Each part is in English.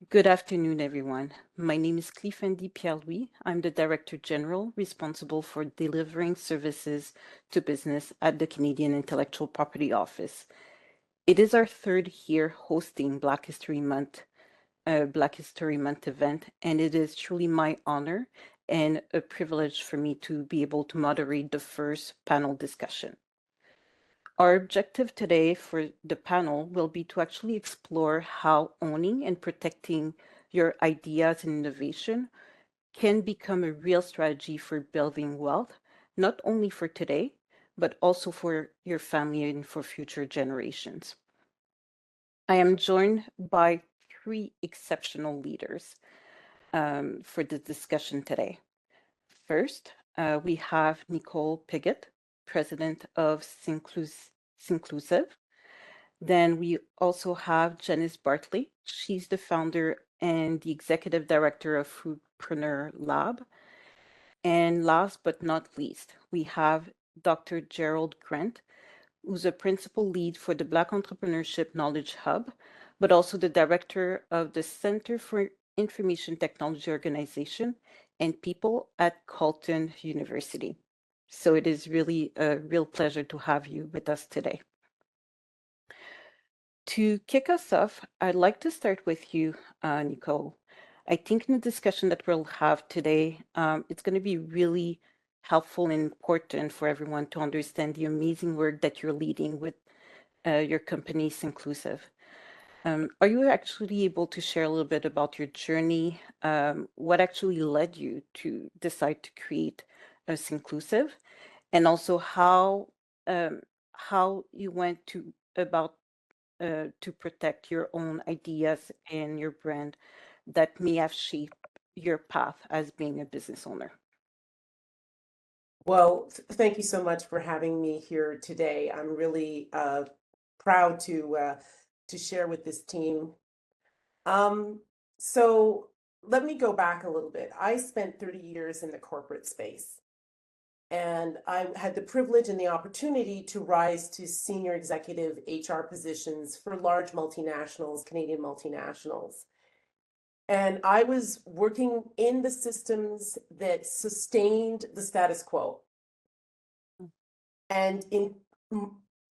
Good afternoon, everyone. My name is Cliffendy Pierre-Louis. I'm the Director General responsible for delivering services to business at the Canadian Intellectual Property Office. It is our third year hosting Black History Month event, and it is truly my honor and a privilege for me to be able to moderate the first panel discussion. Our objective today for the panel will be to actually explore how owning and protecting your ideas and innovation can become a real strategy for building wealth, not only for today, but also for your family and for future generations. I am joined by three exceptional leaders for the discussion today. First, we have Nicole Piggott, President of Synclusiv. Then we also have Janice Bartley. She's the founder and the executive director of Foodpreneur Lab. And last but not least, we have Dr. Gerald Grant, who's a principal lead for the Black Entrepreneurship Knowledge Hub, but also the director of the Center for Information Technology Organization and People at Carleton University. So it is really a real pleasure to have you with us today. To kick us off, I'd like to start with you, Nicole. I think in the discussion that we'll have today, it's going to be really helpful and important for everyone to understand the amazing work that you're leading with your company, Synclusiv. Are you actually able to share a little bit about your journey? What actually led you to decide to create a Synclusiv, and also how you went about to protect your own ideas and your brand that may have shaped your path as being a business owner? Well, thank you so much for having me here today. I'm really proud to share with this team. So let me go back a little bit. I spent 30 years in the corporate space, and I had the privilege and the opportunity to rise to senior executive HR positions for large multinationals, Canadian multinationals. And I was working in the systems that sustained the status quo. And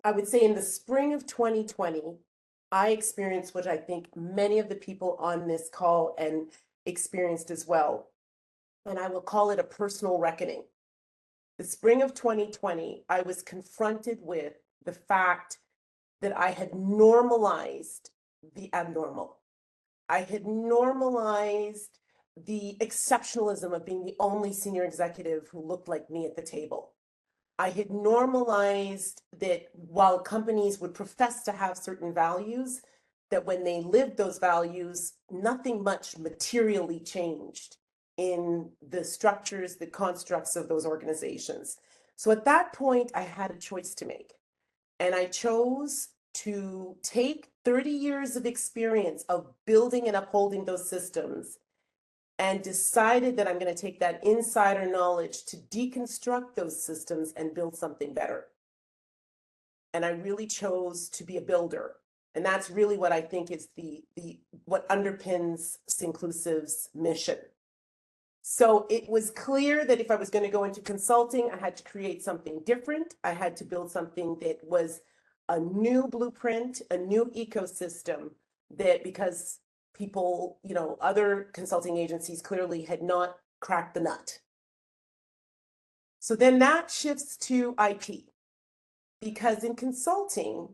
I would say in the spring of 2020, I experienced what I think many of the people on this call and experienced as well. And I will call it a personal reckoning. The spring of 2020, I was confronted with the fact that I had normalized the abnormal. I had normalized the exceptionalism of being the only senior executive who looked like me at the table. I had normalized that while companies would profess to have certain values, that when they lived those values, nothing much materially changed in the structures, the constructs of those organizations. So at that point, I had a choice to make. And I chose to take 30 years of experience of building and upholding those systems and decided that I'm going to take that insider knowledge to deconstruct those systems and build something better. And I really chose to be a builder. And that's really what I think is what underpins Synclusiv's mission. So it was clear that if I was going to go into consulting, I had to create something different. I had to build something that was a new blueprint, a new ecosystem, that because people, other consulting agencies clearly had not cracked the nut. So then that shifts to IP, because in consulting,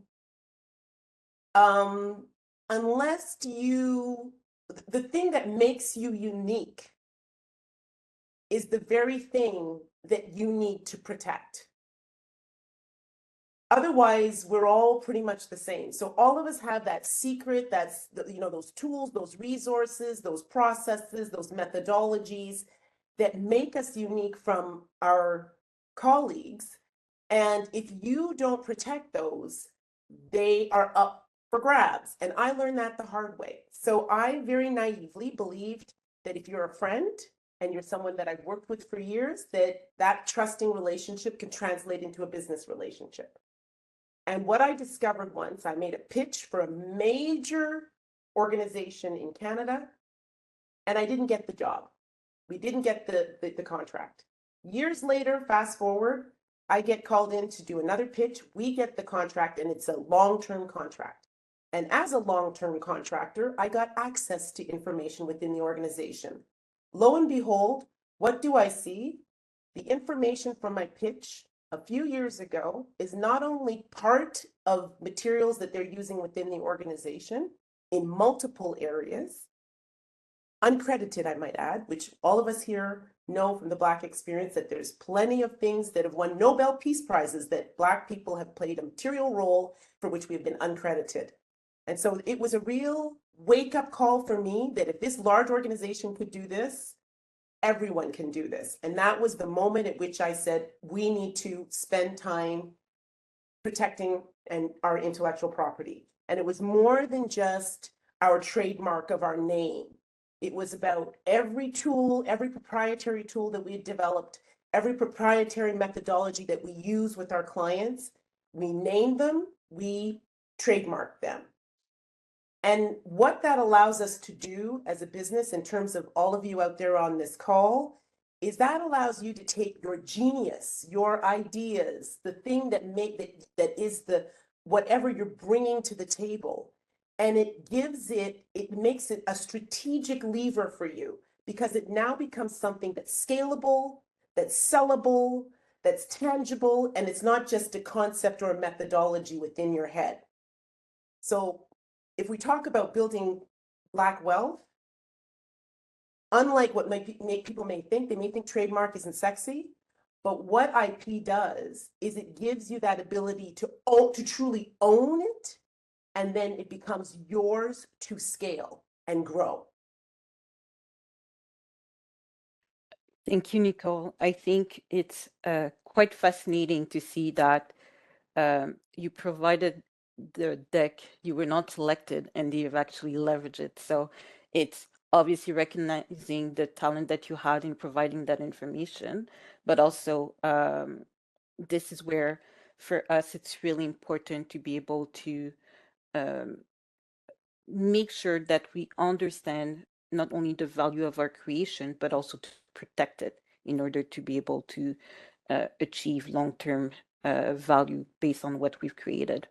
unless the thing that makes you unique is the very thing that you need to protect. Otherwise, we're all pretty much the same. So all of us have that secret, that's those tools, those resources, those processes, those methodologies that make us unique from our colleagues. And if you don't protect those, they are up for grabs. And I learned that the hard way. So I very naively believed that if you're a friend and you're someone that I've worked with for years, that trusting relationship can translate into a business relationship. And what I discovered once, I made a pitch for a major organization in Canada, and I didn't get the job. We didn't get the contract. Years later, fast forward, I get called in to do another pitch. We get the contract, and it's a long-term contract. And as a long-term contractor, I got access to information within the organization. Lo and behold, what do I see? The information from my pitch a few years ago is not only part of materials that they're using within the organization in multiple areas, uncredited, I might add, which all of us here know from the Black experience that there's plenty of things that have won Nobel Peace Prizes that Black people have played a material role for which we have been uncredited. And so it was a real wake-up call for me that if this large organization could do this, everyone can do this. And that was the moment at which I said, we need to spend time protecting our intellectual property. And it was more than just our trademark of our name. It was about every tool, every proprietary tool that we had developed, every proprietary methodology that we use with our clients. We name them, we trademark them. And what that allows us to do as a business, in terms of all of you out there on this call, is that allows you to take your genius, your ideas, the thing that is the whatever you're bringing to the table, and it makes it a strategic lever for you, because it now becomes something that's scalable, that's sellable, that's tangible, and it's not just a concept or a methodology within your head. So if we talk about building Black wealth, unlike what people may think, they may think trademark isn't sexy, but what IP does is it gives you that ability to truly own it, and then it becomes yours to scale and grow. Thank you, Nicole. I think it's quite fascinating to see that you provided the deck, you were not selected, and you've actually leveraged it. So it's obviously recognizing the talent that you had in providing that information, but also this is where, for us, it's really important to be able to make sure that we understand not only the value of our creation, but also to protect it in order to be able to achieve long-term value based on what we've created.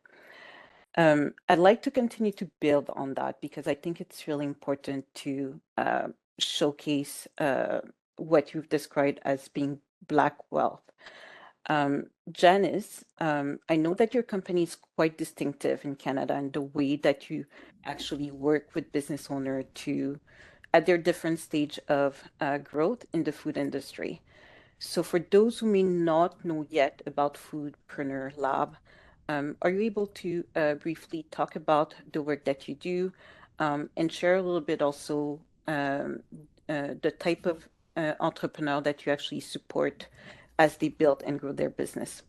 I'd like to continue to build on that, because I think it's really important to showcase what you've described as being Black wealth. Janice, I know that your company is quite distinctive in Canada, and the way that you actually work with business owners at their different stage of growth in the food industry. So for those who may not know yet about Foodpreneur Lab, are you able to briefly talk about the work that you do, and share a little bit also the type of entrepreneur that you actually support as they build and grow their business?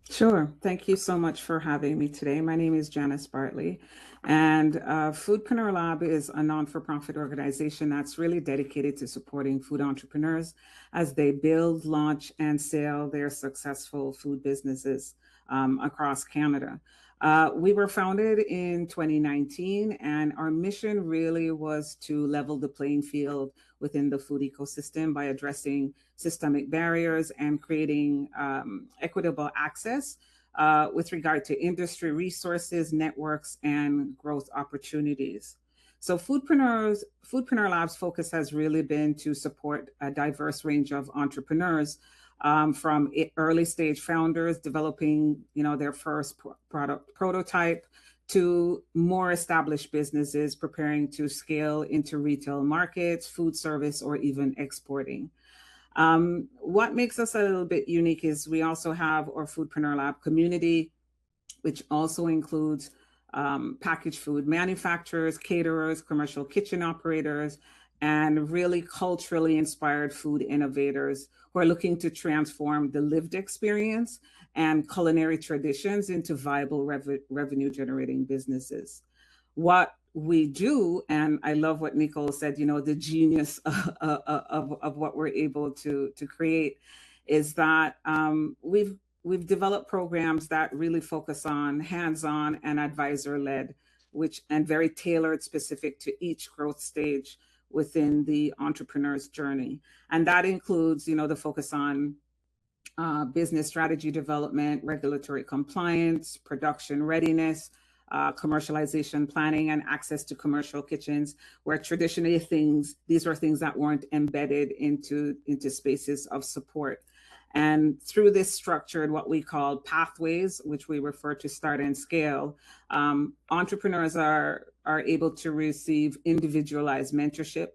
Sure. Thank you so much for having me today. My name is Janice Bartley, and Foodpreneur Lab is a non-for-profit organization that's really dedicated to supporting food entrepreneurs as they build, launch, and sell their successful food businesses across Canada. We were founded in 2019, and our mission really was to level the playing field within the food ecosystem by addressing systemic barriers and creating equitable access with regard to industry resources, networks, and growth opportunities. So Foodpreneur Lab's focus has really been to support a diverse range of entrepreneurs, from early stage founders developing, their first product prototype, to more established businesses preparing to scale into retail markets, food service, or even exporting. What makes us a little bit unique is we also have our Foodpreneur Lab community, which also includes packaged food manufacturers, caterers, commercial kitchen operators, and really culturally inspired food innovators who are looking to transform the lived experience and culinary traditions into viable revenue generating businesses. What we do, and I love what Nicole said, the genius of what we're able to create, is that we've developed programs that really focus on hands-on and advisor-led and very tailored, specific to each growth stage within the entrepreneur's journey. And that includes, the focus on business strategy development, regulatory compliance, production readiness, commercialization planning, and access to commercial kitchens, where traditionally these were things that weren't embedded into spaces of support. And through this structured, what we call pathways, which we refer to start and scale, entrepreneurs are able to receive individualized mentorship,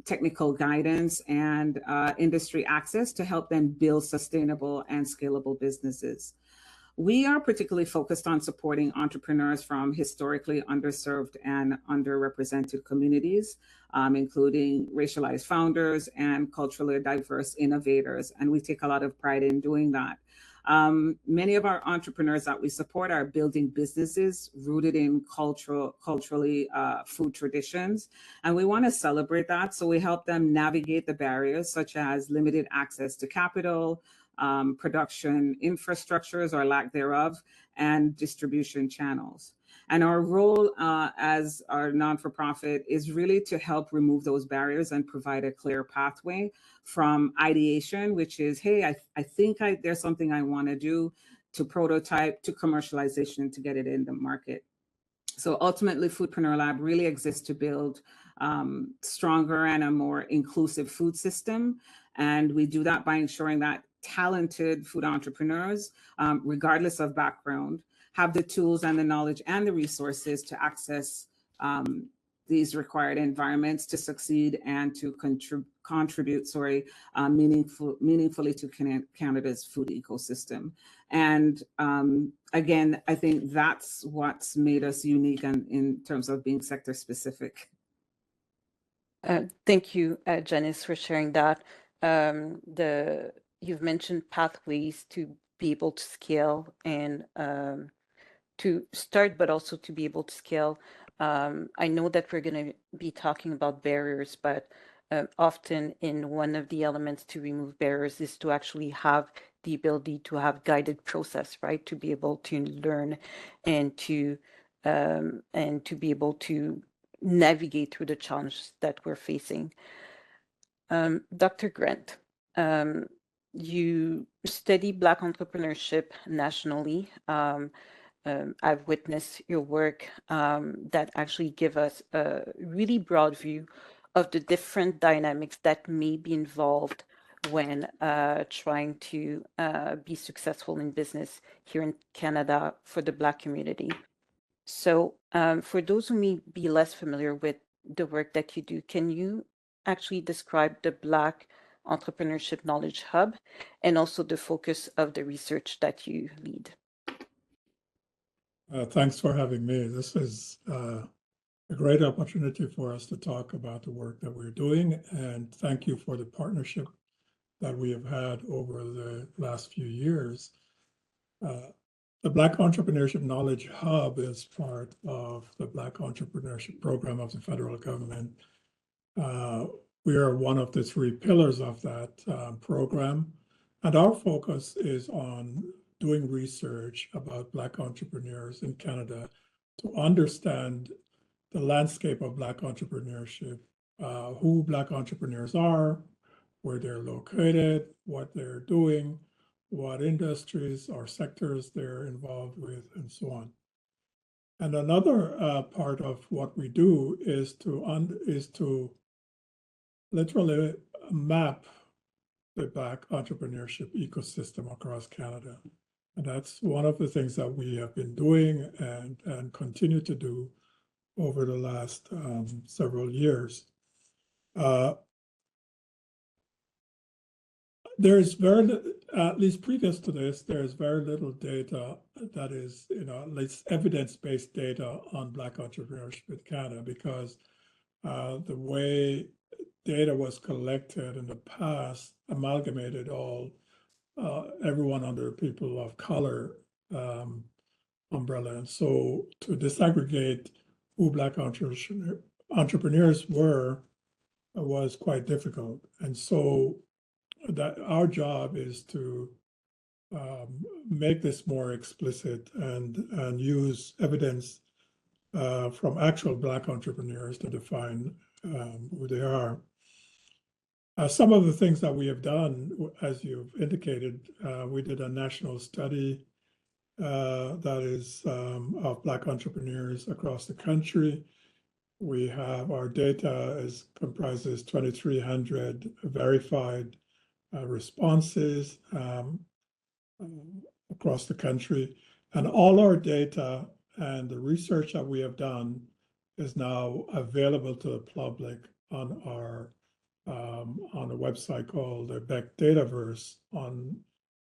technical guidance, and industry access to help them build sustainable and scalable businesses. We are particularly focused on supporting entrepreneurs from historically underserved and underrepresented communities, including racialized founders and culturally diverse innovators. And we take a lot of pride in doing that. Many of our entrepreneurs that we support are building businesses rooted in culturally food traditions, and we want to celebrate that. So we help them navigate the barriers such as limited access to capital, production infrastructures or lack thereof, and distribution channels. And our role as our non-for-profit is really to help remove those barriers and provide a clear pathway from ideation, which is, hey, I think there's something I want to do, to prototype, to commercialization, to get it in the market. So ultimately, Foodpreneur Lab really exists to build stronger and a more inclusive food system. And we do that by ensuring that talented food entrepreneurs, regardless of background, have the tools and the knowledge and the resources to access these required environments to succeed and to contribute meaningfully to Canada's food ecosystem. And again, I think that's what's made us unique in terms of being sector specific. Thank you, Janice, for sharing that. You've mentioned pathways to be able to scale and to start, but also to be able to scale. I know that we're going to be talking about barriers, but often in one of the elements to remove barriers is to actually have the ability to have guided process, right? To be able to learn and to be able to navigate through the challenges that we're facing. Dr. Grant, you study Black entrepreneurship nationally. I've witnessed your work that actually give us a really broad view of the different dynamics that may be involved when trying to be successful in business here in Canada for the Black community. So for those who may be less familiar with the work that you do, can you actually describe the Black Entrepreneurship Knowledge Hub and also the focus of the research that you lead? Thanks for having me. This is a great opportunity for us to talk about the work that we're doing, and thank you for the partnership that we have had over the last few years. The Black Entrepreneurship Knowledge Hub is part of the Black Entrepreneurship Program of the federal government. We are one of the three pillars of that program, and our focus is on doing research about Black entrepreneurs in Canada to understand the landscape of Black entrepreneurship, who Black entrepreneurs are, where they're located, what they're doing, what industries or sectors they're involved with, and so on. And another part of what we do is to literally map the Black entrepreneurship ecosystem across Canada. And that's one of the things that we have been doing and continue to do over the last several years. There's at least previous to this, there's very little data that is, at least evidence-based data on Black entrepreneurship in Canada, because the way data was collected in the past amalgamated everyone under people of color umbrella. And so to disaggregate who Black entrepreneurs were was quite difficult. And so that our job is to make this more explicit and use evidence from actual Black entrepreneurs to define who they are. Some of the things that we have done, as you've indicated, we did a national study that is of Black entrepreneurs across the country. We have our data comprises 2,300 verified responses across the country. And all our data and the research that we have done is now available to the public on a website called the Beck Dataverse on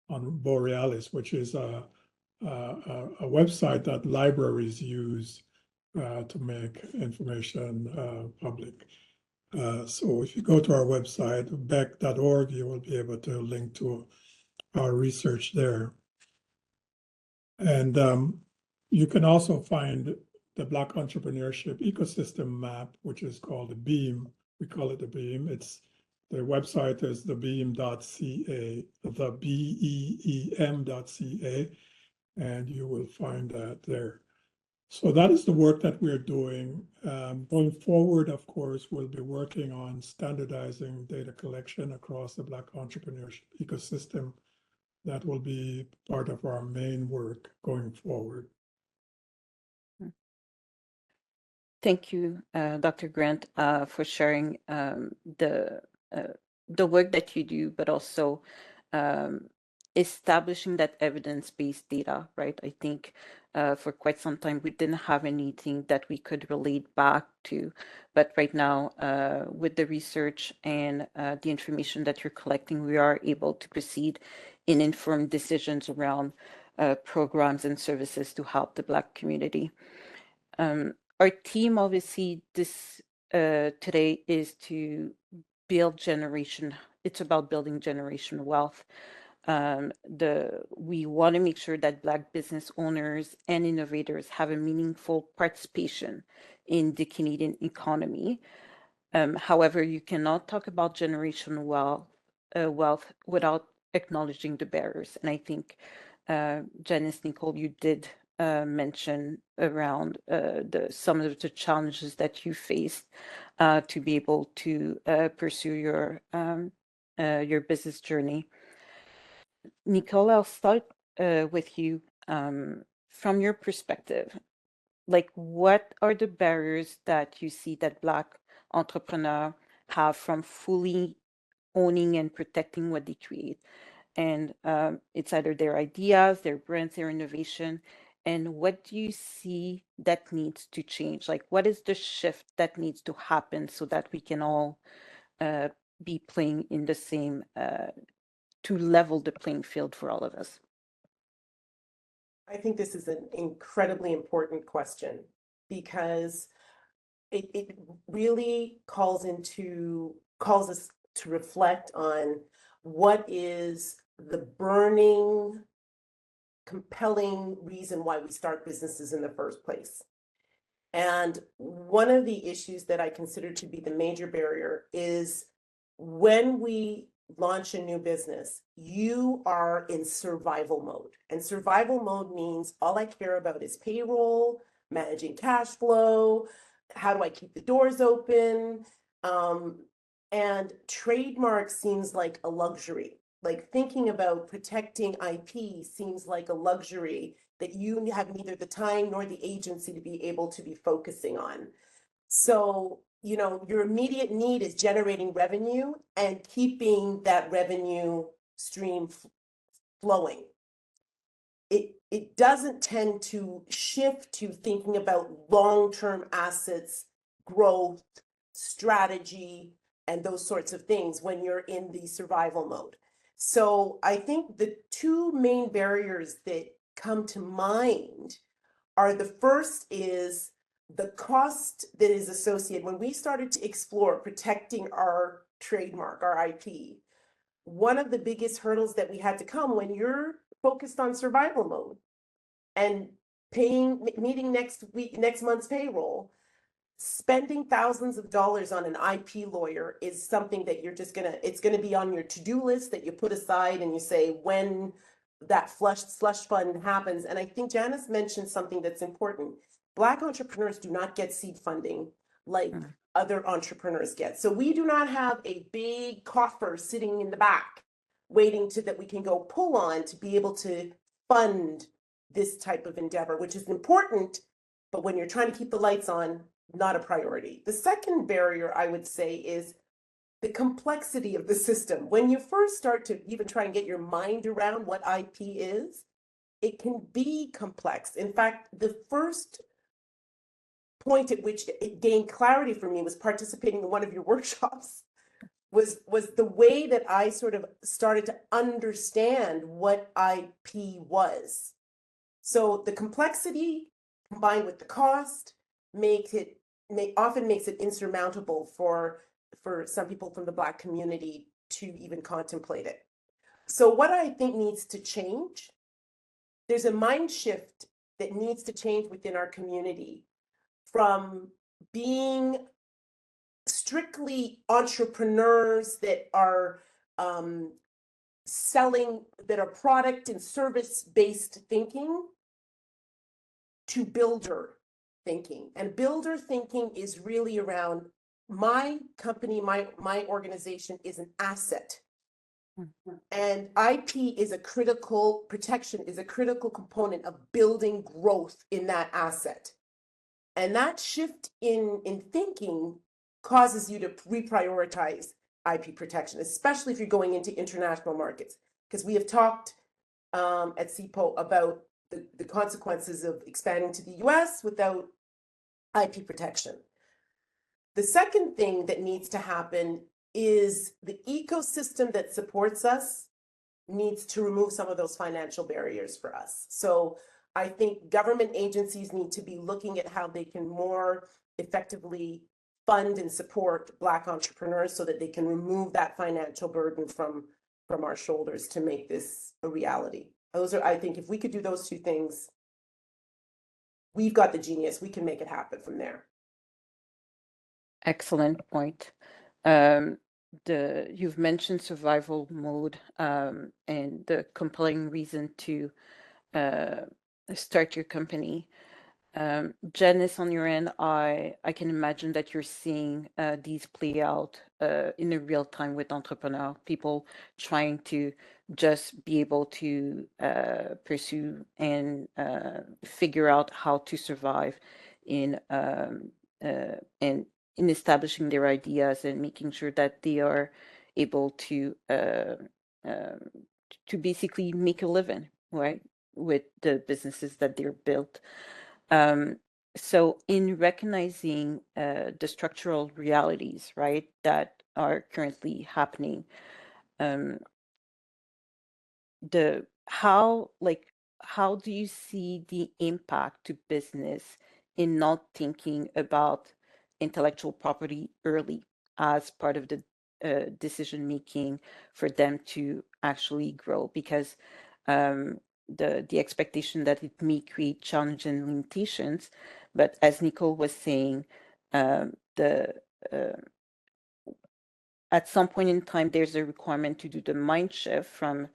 Borealis, which is a website that libraries use to make information public. So if you go to our website, beck.org, you will be able to link to our research there. And you can also find the Black entrepreneurship ecosystem map, which is called the BEAM. We call it the BEAM. The website is thebeam.ca, the BEEM.ca, and you will find that there. So that is the work that we're doing. Going forward, of course, we'll be working on standardizing data collection across the Black entrepreneurship ecosystem. That will be part of our main work going forward. Thank you, Dr. Grant, for sharing the work that you do, but also establishing that evidence-based data, right? I think for quite some time, we didn't have anything that we could relate back to. But right now, with the research and the information that you're collecting, we are able to proceed in informed decisions around programs and services to help the Black community. Our team, obviously, today is to build generation. It's about building generational wealth. We want to make sure that Black business owners and innovators have a meaningful participation in the Canadian economy. However, you cannot talk about generational wealth without acknowledging the barriers. And I think, Janice, Nicole, you did mention around some of the challenges that you faced to be able to pursue your business journey. Nicole, I'll start with you. From your perspective, like, what are the barriers that you see that Black entrepreneurs have from fully owning and protecting what they create? And it's either their ideas, their brands, their innovation. And what do you see that needs to change? Like, what is the shift that needs to happen so that we can all be playing in the same, to level the playing field for all of us? I think this is an incredibly important question because it really calls us to reflect on what is the burning, compelling reason why we start businesses in the first place. And one of the issues that I consider to be the major barrier is when we launch a new business, you are in survival mode. And survival mode means all I care about is payroll, managing cash flow, how do I keep the doors open? And trademark seems like a luxury. Like thinking about protecting IP seems like a luxury that you have neither the time nor the agency to be able to be focusing on. So, you know, your immediate need is generating revenue and keeping that revenue stream flowing. It doesn't tend to shift to thinking about long-term assets, growth, strategy, and those sorts of things when you're in the survival mode. So I think the two main barriers that come to mind are, the first is the cost that is associated. When we started to explore protecting our trademark, our IP, one of the biggest hurdles that we had to come when you're focused on survival mode and meeting next month's payroll, spending thousands of dollars on an IP lawyer is something that you're just it's gonna be on your to-do list that you put aside and you say when that slush fund happens. And I think Janice mentioned something that's important. Black entrepreneurs do not get seed funding like other entrepreneurs get. So we do not have a big coffer sitting in the back waiting to that we can go pull on to be able to fund this type of endeavor, which is important, but when you're trying to keep the lights on, not a priority. The second barrier, I would say, is the complexity of the system. When you first start to even try and get your mind around what IP is, it can be complex. In fact, the first point at which it gained clarity for me was participating in one of your workshops, was the way that I sort of started to understand what IP was. So the complexity combined with the cost often makes it insurmountable for some people from the Black community to even contemplate it. So what I think needs to change, there's a mind shift that needs to change within our community from being strictly entrepreneurs that are selling, that are product and service-based thinking, to builder thinking. And builder thinking is really around my company, my organization is an asset. And IP is a critical, protection is a critical component of building growth in that asset. And that shift in thinking causes you to reprioritize IP protection, especially if you're going into international markets. Because we have talked at CPO about the consequences of expanding to the US without IP protection. The second thing that needs to happen is the ecosystem that supports us needs to remove some of those financial barriers for us. So I think government agencies need to be looking at how they can more effectively fund and support Black entrepreneurs so that they can remove that financial burden from our shoulders to make this a reality. Those are, I think, if we could do those two things, we've got the genius. We can make it happen from there. Excellent point. You've mentioned survival mode and the compelling reason to start your company. Janice, on your end, I can imagine that you're seeing these play out in a real time with entrepreneurs, people trying to just be able to pursue and figure out how to survive in establishing their ideas and making sure that they are able to basically make a living, right, with the businesses that they're built. So in recognizing the structural realities, right, that are currently happening, how do you see the impact to business in not thinking about intellectual property early as part of the decision making for them to actually grow? Because the expectation that it may create challenges and limitations, but as Nicole was saying, at some point in time, there's a requirement to do the mind shift from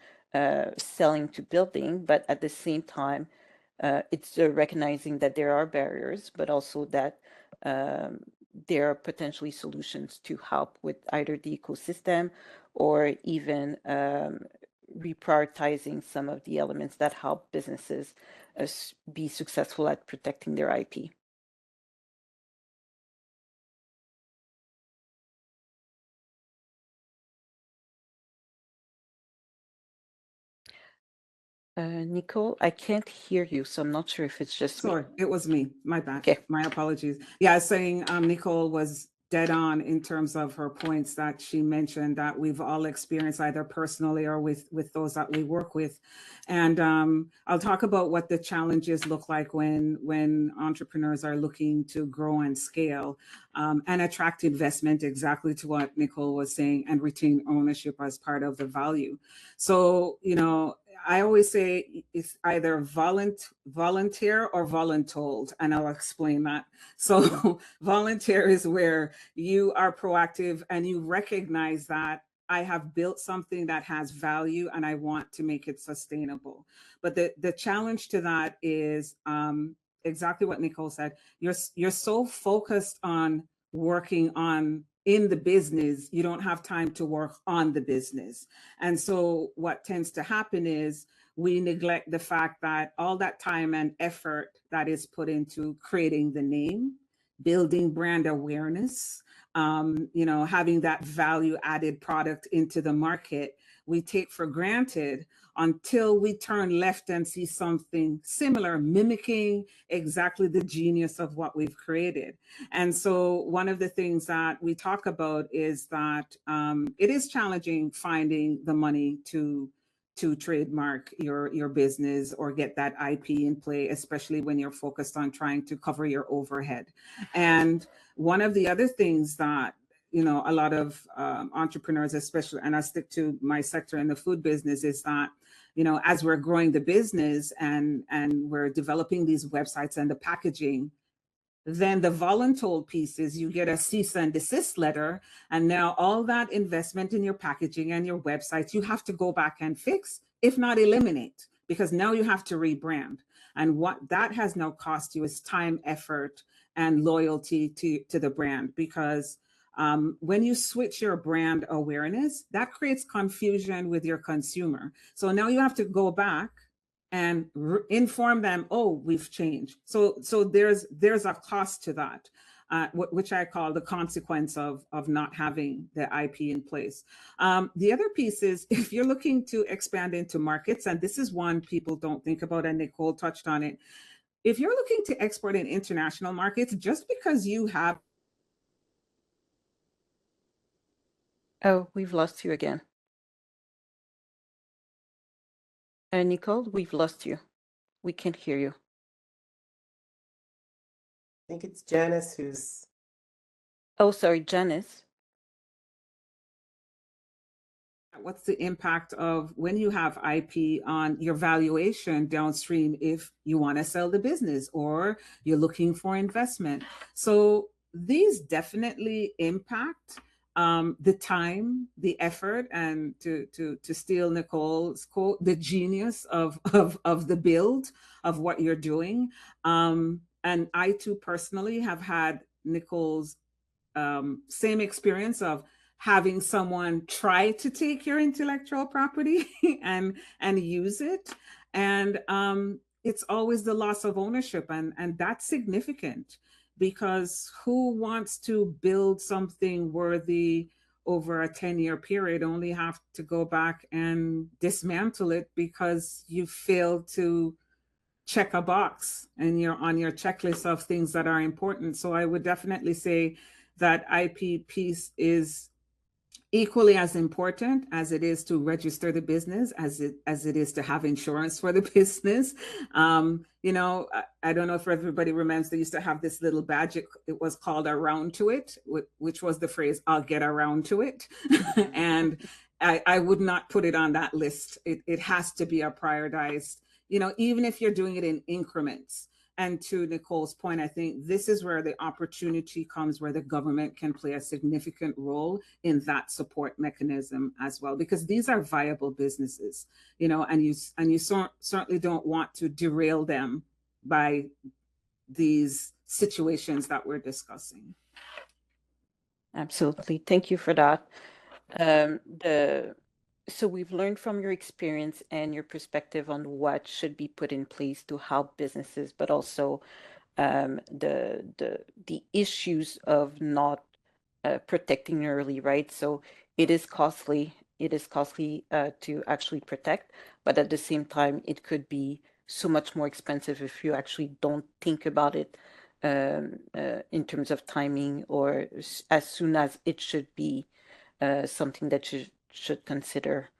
selling to building, but at the same time, it's recognizing that there are barriers, but also that there are potentially solutions to help with either the ecosystem or even reprioritizing some of the elements that help businesses be successful at protecting their IP. Nicole, I can't hear you, so I'm not sure if it's just me. Sorry, it was me. My bad. Okay. My apologies. Yeah, I was saying Nicole was dead on in terms of her points that she mentioned that we've all experienced either personally or with those that we work with. And I'll talk about what the challenges look like when entrepreneurs are looking to grow and scale and attract investment, exactly to what Nicole was saying, and retain ownership as part of the value. So, you know, I always say it's either volunteer or voluntold, and I'll explain that. So volunteer is where you are proactive and you recognize that I have built something that has value and I want to make it sustainable. But the challenge to that is exactly what Nicole said. You're so focused on working on in the business, you don't have time to work on the business. And so what tends to happen is we neglect the fact that all that time and effort that is put into creating the name, building brand awareness, having that value added product into the market, we take for granted until we turn left and see something similar, mimicking exactly the genius of what we've created. And so one of the things that we talk about is that it is challenging finding the money to trademark your business or get that IP in play, especially when you're focused on trying to cover your overhead. And one of the other things that a lot of entrepreneurs, especially, and I stick to my sector in the food business, is that as we're growing the business and we're developing these websites and the packaging, then the voluntold piece is you get a cease and desist letter, and now all that investment in your packaging and your websites you have to go back and fix, if not eliminate, because now you have to rebrand. And what that has now cost you is time, effort, and loyalty to the brand, because when you switch your brand awareness, that creates confusion with your consumer. So now you have to go back and inform them, oh, we've changed. So there's a cost to that, which I call the consequence of not having the IP in place. The other piece is if you're looking to expand into markets, and this is one people don't think about, and Nicole touched on it. If you're looking to export in international markets, just because you have... Oh, we've lost you again. Nicole, we've lost you. We can't hear you. I think it's Janice who's... Oh, sorry, Janice. What's the impact of when you have IP on your valuation downstream if you want to sell the business or you're looking for investment? So these definitely impact the time, the effort, and to steal Nicole's quote, the genius of the build of what you're doing. And I too personally have had Nicole's same experience of having someone try to take your intellectual property and use it. And it's always the loss of ownership. And that's significant, because who wants to build something worthy over a 10-year period, only have to go back and dismantle it because you failed to check a box and you're on your checklist of things that are important. So I would definitely say that IP piece is equally as important as it is to register the business, as it is to have insurance for the business. I don't know if everybody remembers, they used to have this little badge. It was called "around to it," which was the phrase "I'll get around to it." And I would not put it on that list. It has to be a prioritized, even if you're doing it in increments. And to Nicole's point, I think this is where the opportunity comes, where the government can play a significant role in that support mechanism as well, because these are viable businesses, and you certainly don't want to derail them by these situations that we're discussing. Absolutely. Thank you for that. So we've learned from your experience and your perspective on what should be put in place to help businesses, but also the issues of not protecting early, right? So it is costly. It is costly to actually protect, but at the same time, it could be so much more expensive if you actually don't think about it in terms of timing, or as soon as it should be something that you should consider.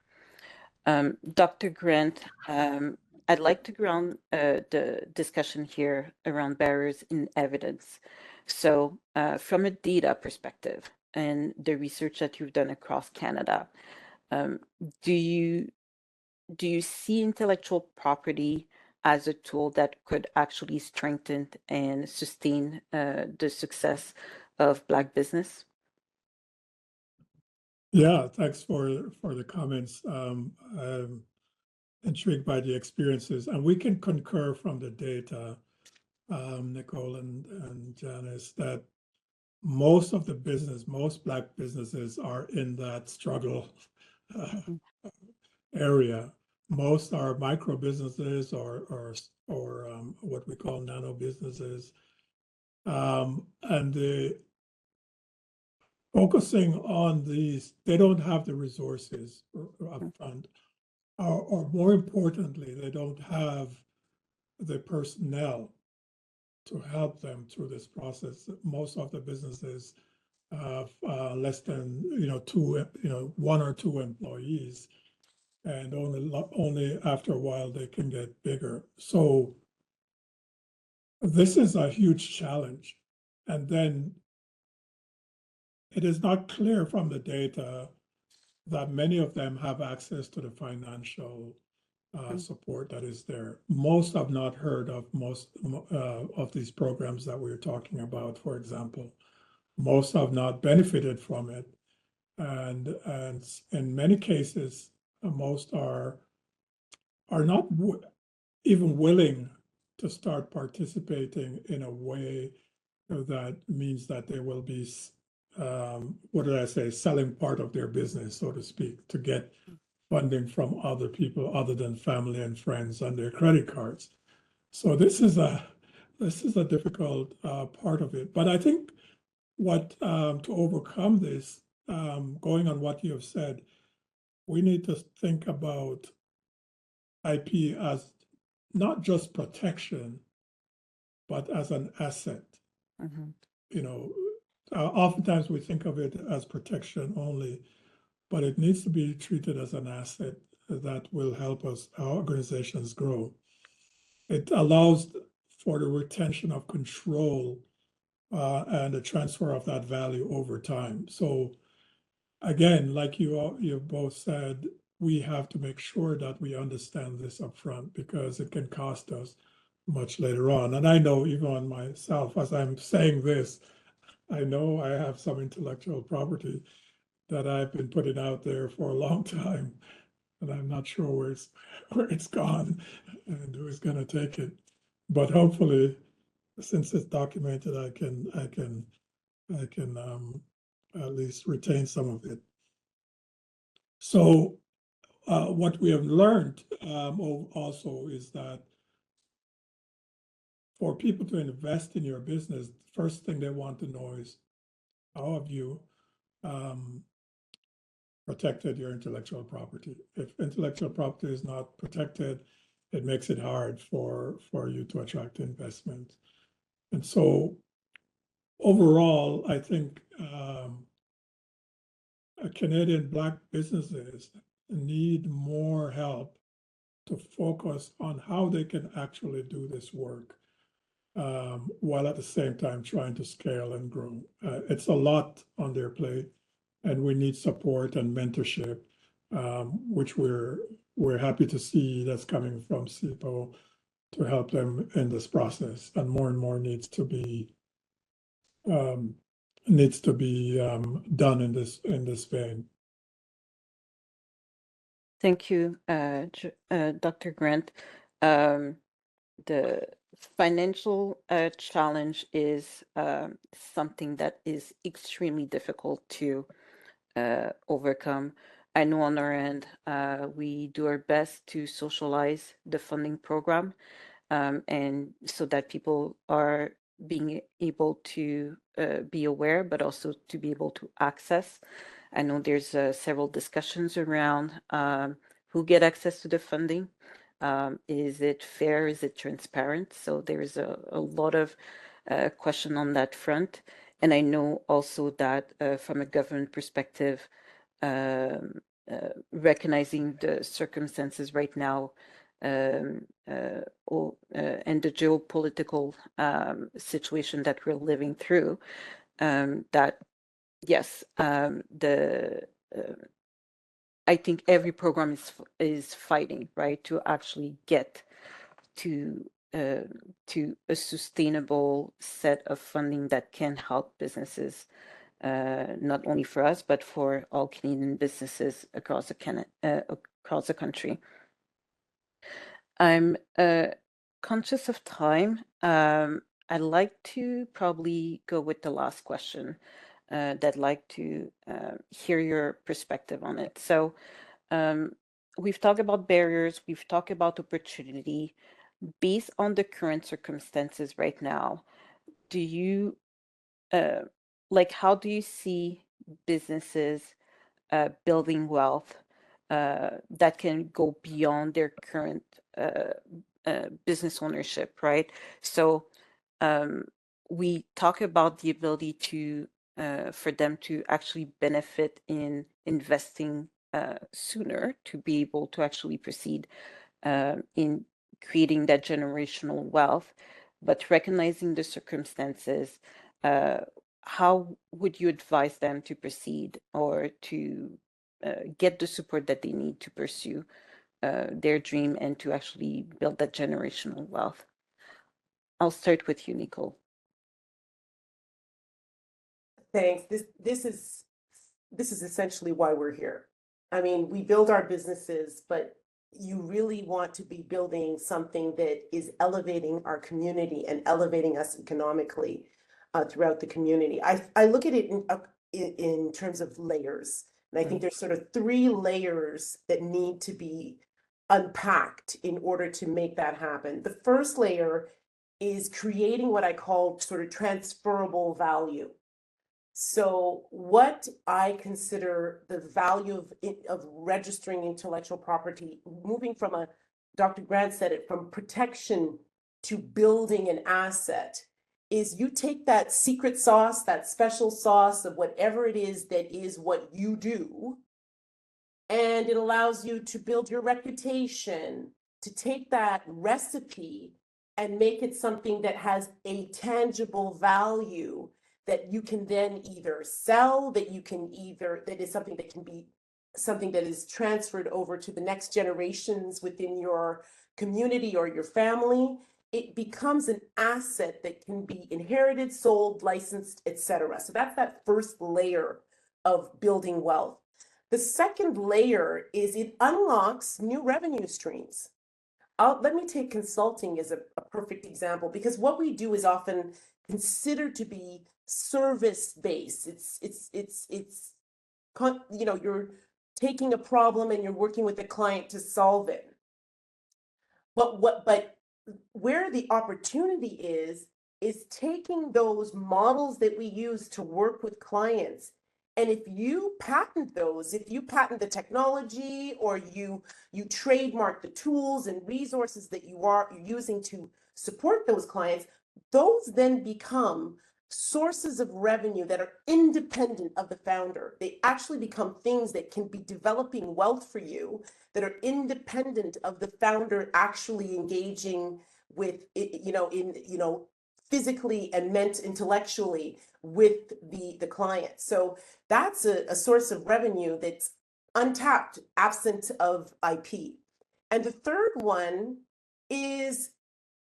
Dr. Grant, I'd like to ground the discussion here around barriers in evidence. So from a data perspective and the research that you've done across Canada, do you see intellectual property as a tool that could actually strengthen and sustain the success of Black business? Yeah, thanks for the comments. I'm intrigued by the experiences, and we can concur from the data Nicole and Janice, that most of the most Black businesses are in that struggle area. Most are micro businesses or what we call nano businesses, and the focusing on these, they don't have the resources up front, or more importantly, they don't have the personnel to help them through this process. Most of the businesses have less than one or two employees, and only after a while they can get bigger. So this is a huge challenge. And then it is not clear from the data that many of them have access to the financial support that is there. Most have not heard of most of these programs that we're talking about, for example. Most have not benefited from it. And in many cases, most are not even willing to start participating in a way that means that they will be, what did I say, selling part of their business, so to speak, to get funding from other people other than family and friends on their credit cards. So this is a difficult part of it. But I think what to overcome this, going on what you have said, we need to think about IP as not just protection, but as an asset. You know, oftentimes we think of it as protection only, but it needs to be treated as an asset that will help us, our organizations, grow. It allows for the retention of control and the transfer of that value over time. So again, like you've both said, we have to make sure that we understand this upfront, because it can cost us much later on. And I know even on myself, as I'm saying this, I know I have some intellectual property that I've been putting out there for a long time, and I'm not sure where it's gone and who's going to take it. But hopefully, since it's documented, I can at least retain some of it. So what we have learned also is that for people to invest in your business, the first thing they want to know is, how have you protected your intellectual property? If intellectual property is not protected, it makes it hard for you to attract investment. And so overall, I think Canadian Black businesses need more help to focus on how they can actually do this work, while at the same time trying to scale and grow. It's a lot on their plate, and we need support and mentorship, which we're happy to see that's coming from CIPO to help them in this process. And more needs to be done in this vein. Thank you, Dr. Grant. The financial challenge is something that is extremely difficult to overcome. I know on our end, we do our best to socialize the funding program, and so that people are being able to be aware, but also to be able to access. I know there's several discussions around who get access to the funding. Is it fair? Is it transparent? So there's a lot of question on that front. And I know also that from a government perspective, recognizing the circumstances right now and the geopolitical situation that we're living through, that yes, I think every program is fighting, right, to actually get to a sustainable set of funding that can help businesses, not only for us, but for all Canadian businesses across the country. I'm conscious of time, I'd like to probably go with the last question. I'd like to hear your perspective on it. So we've talked about barriers, we've talked about opportunity. Based on the current circumstances right now, do you how do you see businesses building wealth that can go beyond their current business ownership, right? So we talk about the ability to for them to actually benefit in investing sooner, to be able to actually proceed in creating that generational wealth, but recognizing the circumstances, how would you advise them to proceed or to get the support that they need to pursue their dream and to actually build that generational wealth? I'll start with you, Nicole. Thanks. This is essentially why we're here. I mean, we build our businesses, but you really want to be building something that is elevating our community and elevating us economically throughout the community. I look at it in terms of layers. And I think there's sort of 3 layers that need to be unpacked in order to make that happen. The first layer is creating what I call sort of transferable value. So what I consider the value of registering intellectual property, moving from Dr. Grant said it, from protection to building an asset, is you take that secret sauce, that special sauce of whatever it is that is what you do, and it allows you to build your reputation, to take that recipe and make it something that has a tangible value that you can then either sell, that is something that can be something that is transferred over to the next generations within your community or your family. It becomes an asset that can be inherited, sold, licensed, etc. So that's that first layer of building wealth. The second layer is it unlocks new revenue streams. Let me take consulting as a perfect example, because what we do is often considered to be service-based. You're taking a problem and you're working with the client to solve it. But where the opportunity is taking those models that we use to work with clients. And if you patent those, if you patent the technology or you trademark the tools and resources that you're using to support those clients, those then become sources of revenue that are independent of the founder. They actually become things that can be developing wealth for you that are independent of the founder actually engaging with physically and intellectually with the client. So that's a source of revenue that's untapped, absent of IP. And the third one is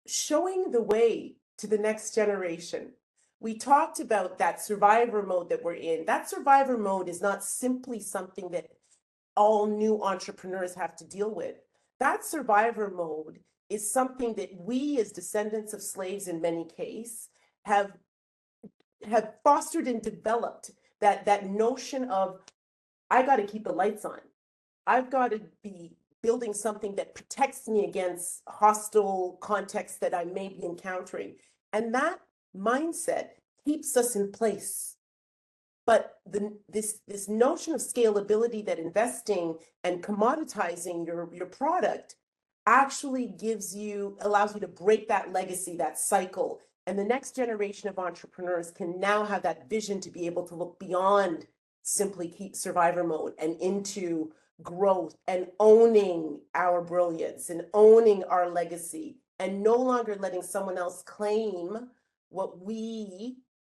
showing the way to the next generation. We talked about that survivor mode that we're in. That survivor mode is not simply something that all new entrepreneurs have to deal with. That survivor mode is something that we, as descendants of slaves in many cases, have fostered and developed, that notion of, I got to keep the lights on. I've got to be building something that protects me against hostile contexts that I may be encountering. And that mindset keeps us in place. But this notion of scalability, that investing and commoditizing your product actually allows you to break that legacy, that cycle. And the next generation of entrepreneurs can now have that vision to be able to look beyond simply keep survivor mode and into growth and owning our brilliance and owning our legacy and no longer letting someone else claim what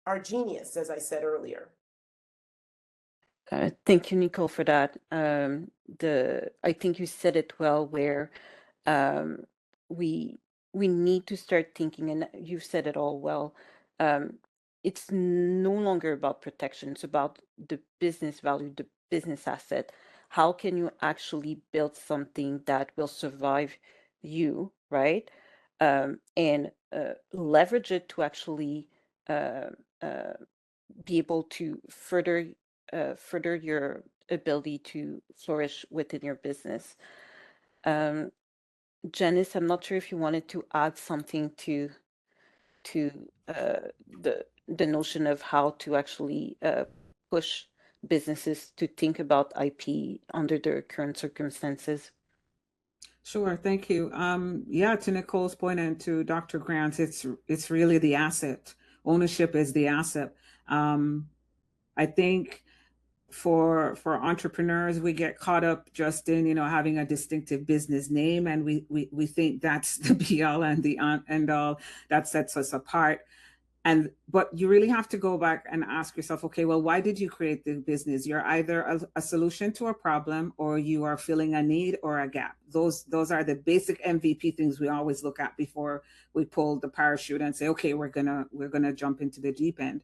our genius, as I said earlier. Thank you, Nicole, for that. I think you said it well, where we need to start thinking, and you've said it all well. It's no longer about protection; it's about the business value, the business asset. How can you actually build something that will survive you, right? and leverage it to actually be able to further your ability to flourish within your business. Janice, I'm not sure if you wanted to add something to the notion of how to actually push businesses to think about IP under their current circumstances. Sure, thank you. Yeah, to Nicole's point and to Dr. Grant, it's really the asset. Ownership is the asset. I think for entrepreneurs, we get caught up just in, having a distinctive business name, and we think that's the be all and the end all that sets us apart. But you really have to go back and ask yourself, okay, well, why did you create the business? You're either a solution to a problem, or you are filling a need or a gap. Those are the basic MVP things we always look at before we pull the parachute and say, okay, we're gonna jump into the deep end.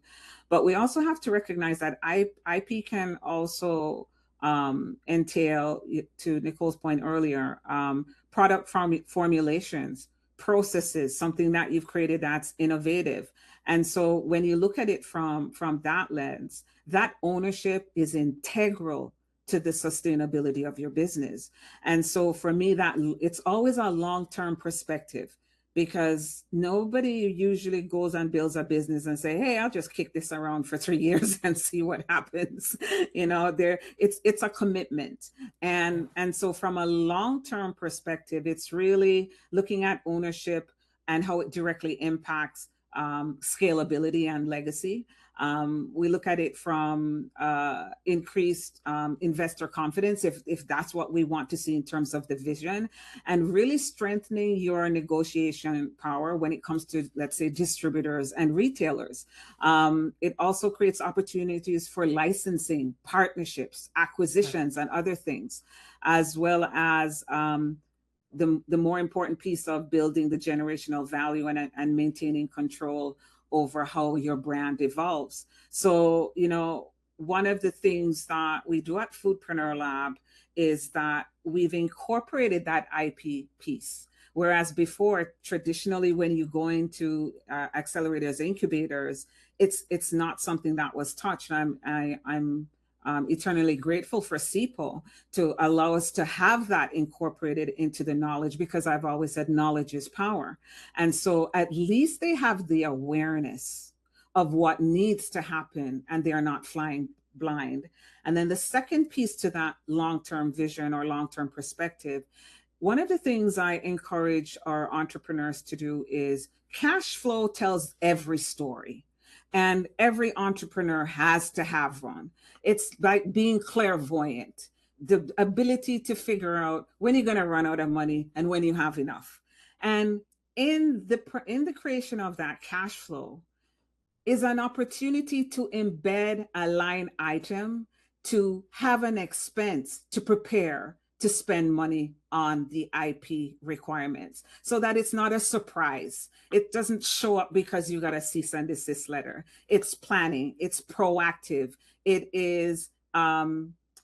But we also have to recognize that IP can also entail, to Nicole's point earlier, product formulations, processes, something that you've created that's innovative. And so when you look at it from that lens, that ownership is integral to the sustainability of your business. And so for me, that it's always a long-term perspective, because nobody usually goes and builds a business and say, hey, I'll just kick this around for 3 years and see what happens. It's a commitment. And so from a long-term perspective, it's really looking at ownership and how it directly impacts scalability and legacy. We look at it from increased investor confidence, if that's what we want to see in terms of the vision, and really strengthening your negotiation power when it comes to, let's say, distributors and retailers. It also creates opportunities for licensing, partnerships, acquisitions, and other things, as well as the more important piece of building the generational value and maintaining control over how your brand evolves. So, one of the things that we do at Foodpreneur Lab is that we've incorporated that IP piece. Whereas before, traditionally, when you go into accelerators, incubators, it's not something that was touched. I'm eternally grateful for CEPO to allow us to have that incorporated into the knowledge, because I've always said knowledge is power. And so at least they have the awareness of what needs to happen, and they are not flying blind. And then the second piece to that long-term vision or long-term perspective, one of the things I encourage our entrepreneurs to do is cash flow tells every story. And every entrepreneur has to have one. It's like being clairvoyant, the ability to figure out when you're going to run out of money and when you have enough. And in the creation of that cash flow is an opportunity to embed a line item, to have an expense, to prepare to spend money on the IP requirements, so that it's not a surprise. It doesn't show up because you got a cease and desist letter. It's planning, it's proactive, it is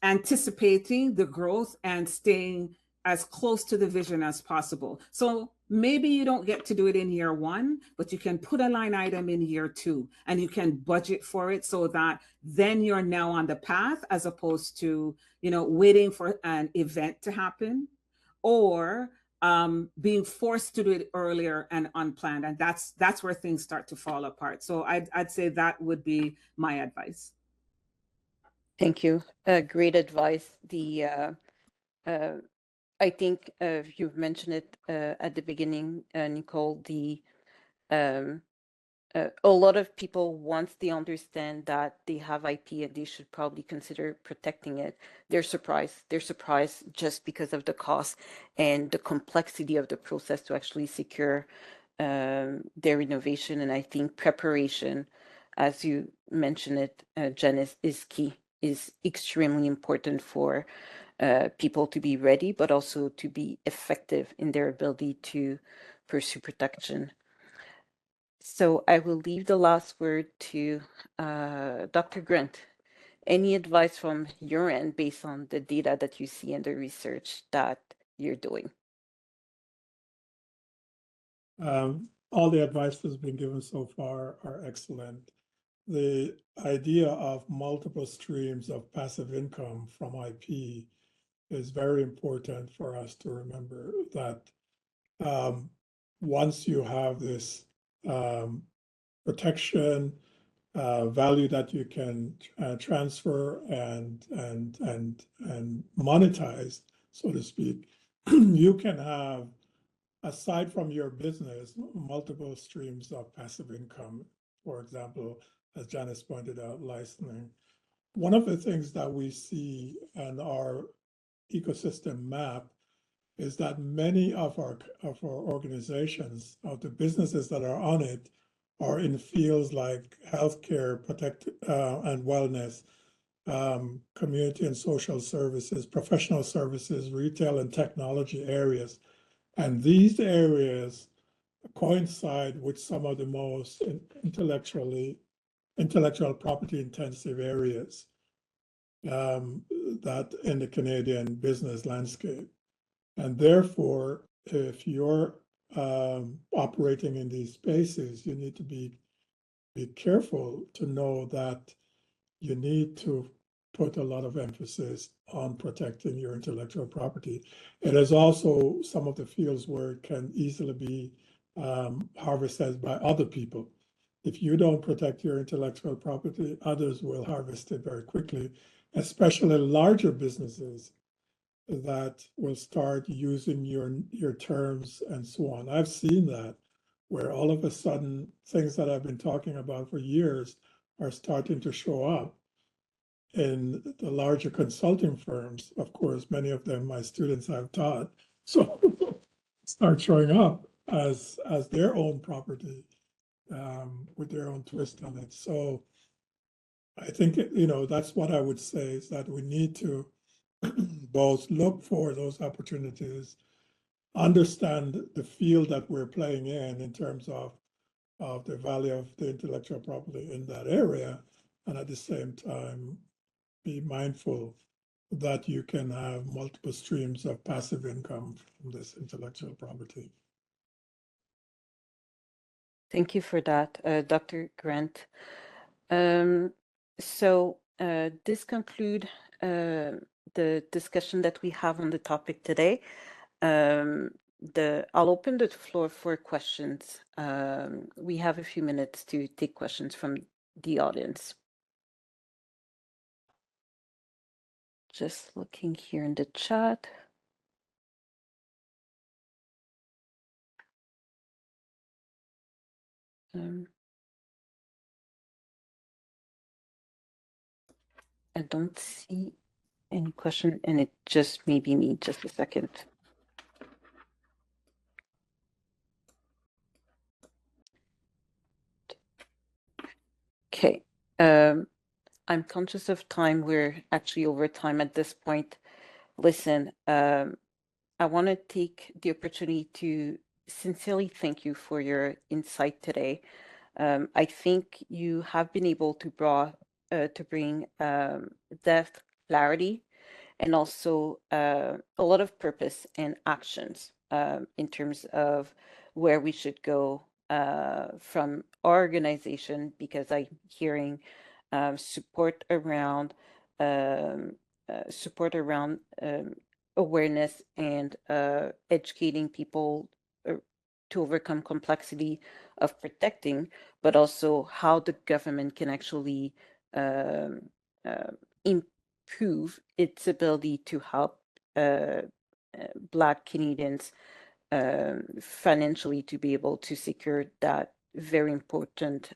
anticipating the growth and staying as close to the vision as possible. So maybe you don't get to do it in year 1, but you can put a line item in year 2, and you can budget for it, so that then you're now on the path, as opposed to, waiting for an event to happen, or being forced to do it earlier and unplanned. And that's where things start to fall apart. So I'd say that would be my advice. Thank you. Great advice. I think you've mentioned it at the beginning, Nicole, a lot of people, once they understand that they have IP and they should probably consider protecting it, they're surprised. They're surprised just because of the cost and the complexity of the process to actually secure their innovation. And I think preparation, as you mentioned it, Janice, is key, is extremely important for people to be ready, but also to be effective in their ability to pursue protection. So I will leave the last word to Dr. Grant. Any advice from your end based on the data that you see and the research that you're doing? All the advice that's been given so far are excellent. The idea of multiple streams of passive income from IP is very important for us to remember that once you have this protection, value that you can transfer and monetize, so to speak, you can have, aside from your business, multiple streams of passive income. For example, as Janice pointed out, licensing. One of the things that we see in our ecosystem map is that many of our organizations, of the businesses that are on it, are in fields like healthcare, and wellness, community and social services, professional services, retail and technology areas. And these areas coincide with some of the most intellectual property intensive areas that in the Canadian business landscape. And therefore, if you're operating in these spaces, you need to be careful to know that you need to put a lot of emphasis on protecting your intellectual property. It is also some of the fields where it can easily be harvested by other people. If you don't protect your intellectual property, others will harvest it very quickly, especially larger businesses that will start using your terms and so on. I've seen that, where all of a sudden things that I've been talking about for years are starting to show up in the larger consulting firms. Of course, many of them my students have taught, so start showing up as their own property with their own twist on it. So I think, that's what I would say, is that we need to both look for those opportunities, understand the field that we're playing in terms of the value of the intellectual property in that area, and at the same time, be mindful that you can have multiple streams of passive income from this intellectual property. Thank you for that, Dr. Grant. This concludes the discussion that we have on the topic today. I'll open the floor for questions. We have a few minutes to take questions from the audience. Just looking here in the chat. I don't see any question, and it just may be me. Just a second. Okay. I'm conscious of time. We're actually over time at this point. Listen, I want to take the opportunity to sincerely thank you for your insight today. I think you have been able to bring depth, clarity, and also a lot of purpose and actions in terms of where we should go from our organization, because I'm hearing support around awareness and educating people to overcome complexity of protecting, but also how the government can actually improve its ability to help Black Canadians financially to be able to secure that very important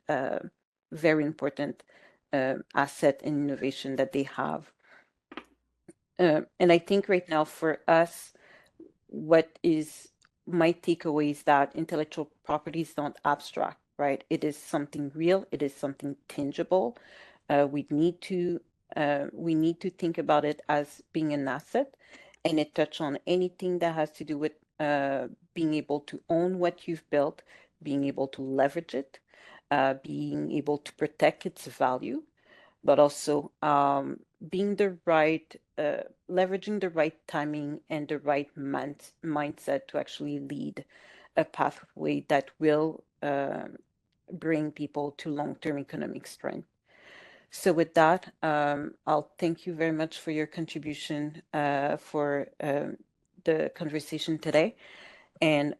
asset and innovation that they have. And I think right now for us, what is my takeaway is that intellectual property is not abstract, right? It is something real. It is something tangible. We need to think about it as being an asset, and it touches on anything that has to do with being able to own what you've built, being able to leverage it, being able to protect its value, but also being the right, leveraging the right timing and the right mindset to actually lead a pathway that will bring people to long-term economic strength. So with that, I'll thank you very much for your contribution for the conversation today. And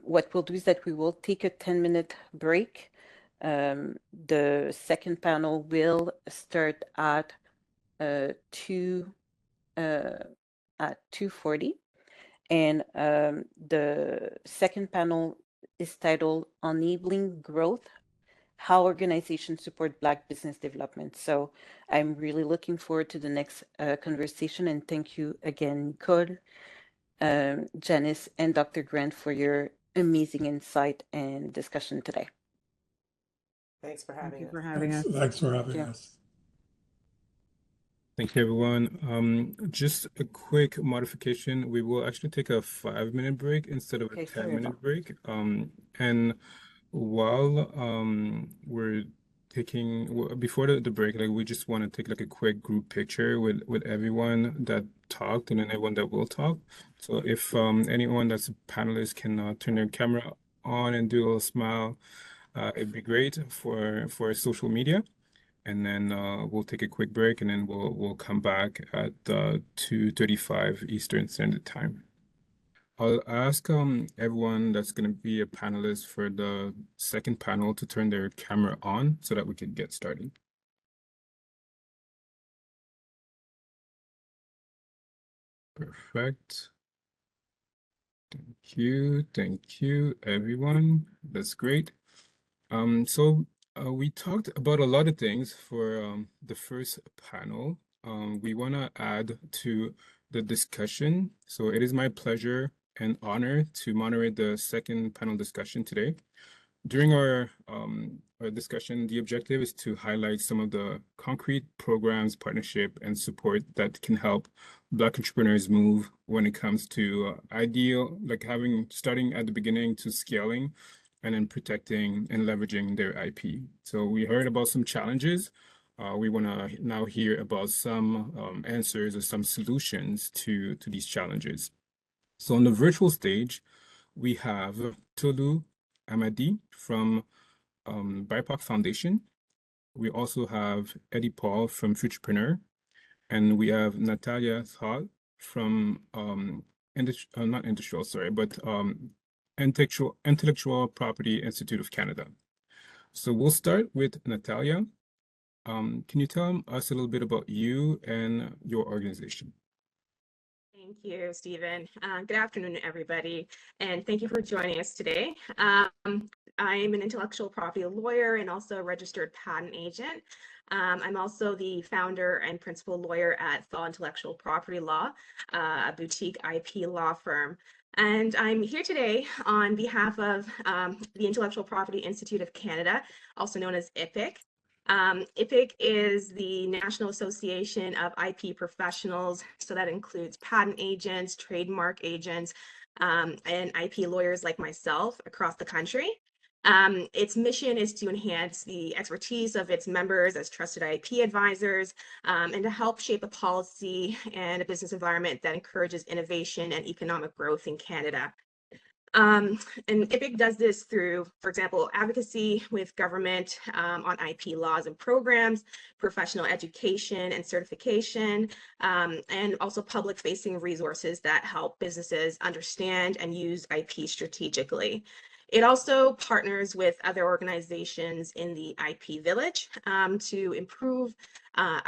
what we'll do is that we will take a 10-minute break. The second panel will start at 2:40. And the second panel is titled Enabling Growth, How Organizations Support Black Business Development. So I'm really looking forward to the next conversation, and thank you again, Nicole, Janice, and Dr. Grant for your amazing insight and discussion today. Thanks for Thank having you us. for having us. Thanks for having you. us. Thank you, everyone. Just a quick modification. We will actually take a 5-minute break instead of a Okay, sorry 10-minute break. And while we're taking before the break, like we just want to take like a quick group picture with everyone that talked and then everyone that will talk. So if anyone that's a panelist can turn their camera on and do a little smile, it'd be great for social media. And then we'll take a quick break, and then we'll come back at 2:35 Eastern Standard Time. I'll ask everyone that's going to be a panelist for the second panel to turn their camera on so that we can get started. Perfect. Thank you, everyone. That's great. So we talked about a lot of things for the first panel. We want to add to the discussion. So it is my pleasure and honor to moderate the second panel discussion today. During our discussion, the objective is to highlight some of the concrete programs, partnership, and support that can help Black entrepreneurs move when it comes to starting at the beginning to scaling, and then protecting and leveraging their IP. So we heard about some challenges. We want to now hear about some answers or some solutions to these challenges. So on the virtual stage, we have Tolu Amadi from BIPOC Foundation. We also have Eddie Paul from Foodpreneur, and we have Natalia Thal from Intellectual Property Institute of Canada. So we'll start with Natalia. Can you tell us a little bit about you and your organization? Thank you, Stephen. Good afternoon, everybody, and thank you for joining us today. I'm an intellectual property lawyer and also a registered patent agent. I'm also the founder and principal lawyer at Thal Intellectual Property Law, a boutique IP law firm. And I'm here today on behalf of the Intellectual Property Institute of Canada, also known as IPIC. IPIC is the National Association of IP Professionals, so that includes patent agents, trademark agents, and IP lawyers like myself across the country. Its mission is to enhance the expertise of its members as trusted IP advisors, and to help shape a policy and a business environment that encourages innovation and economic growth in Canada. And IPIC does this through, for example, advocacy with government on IP laws and programs, professional education and certification, and also public-facing resources that help businesses understand and use IP strategically. It also partners with other organizations in the IP village to improve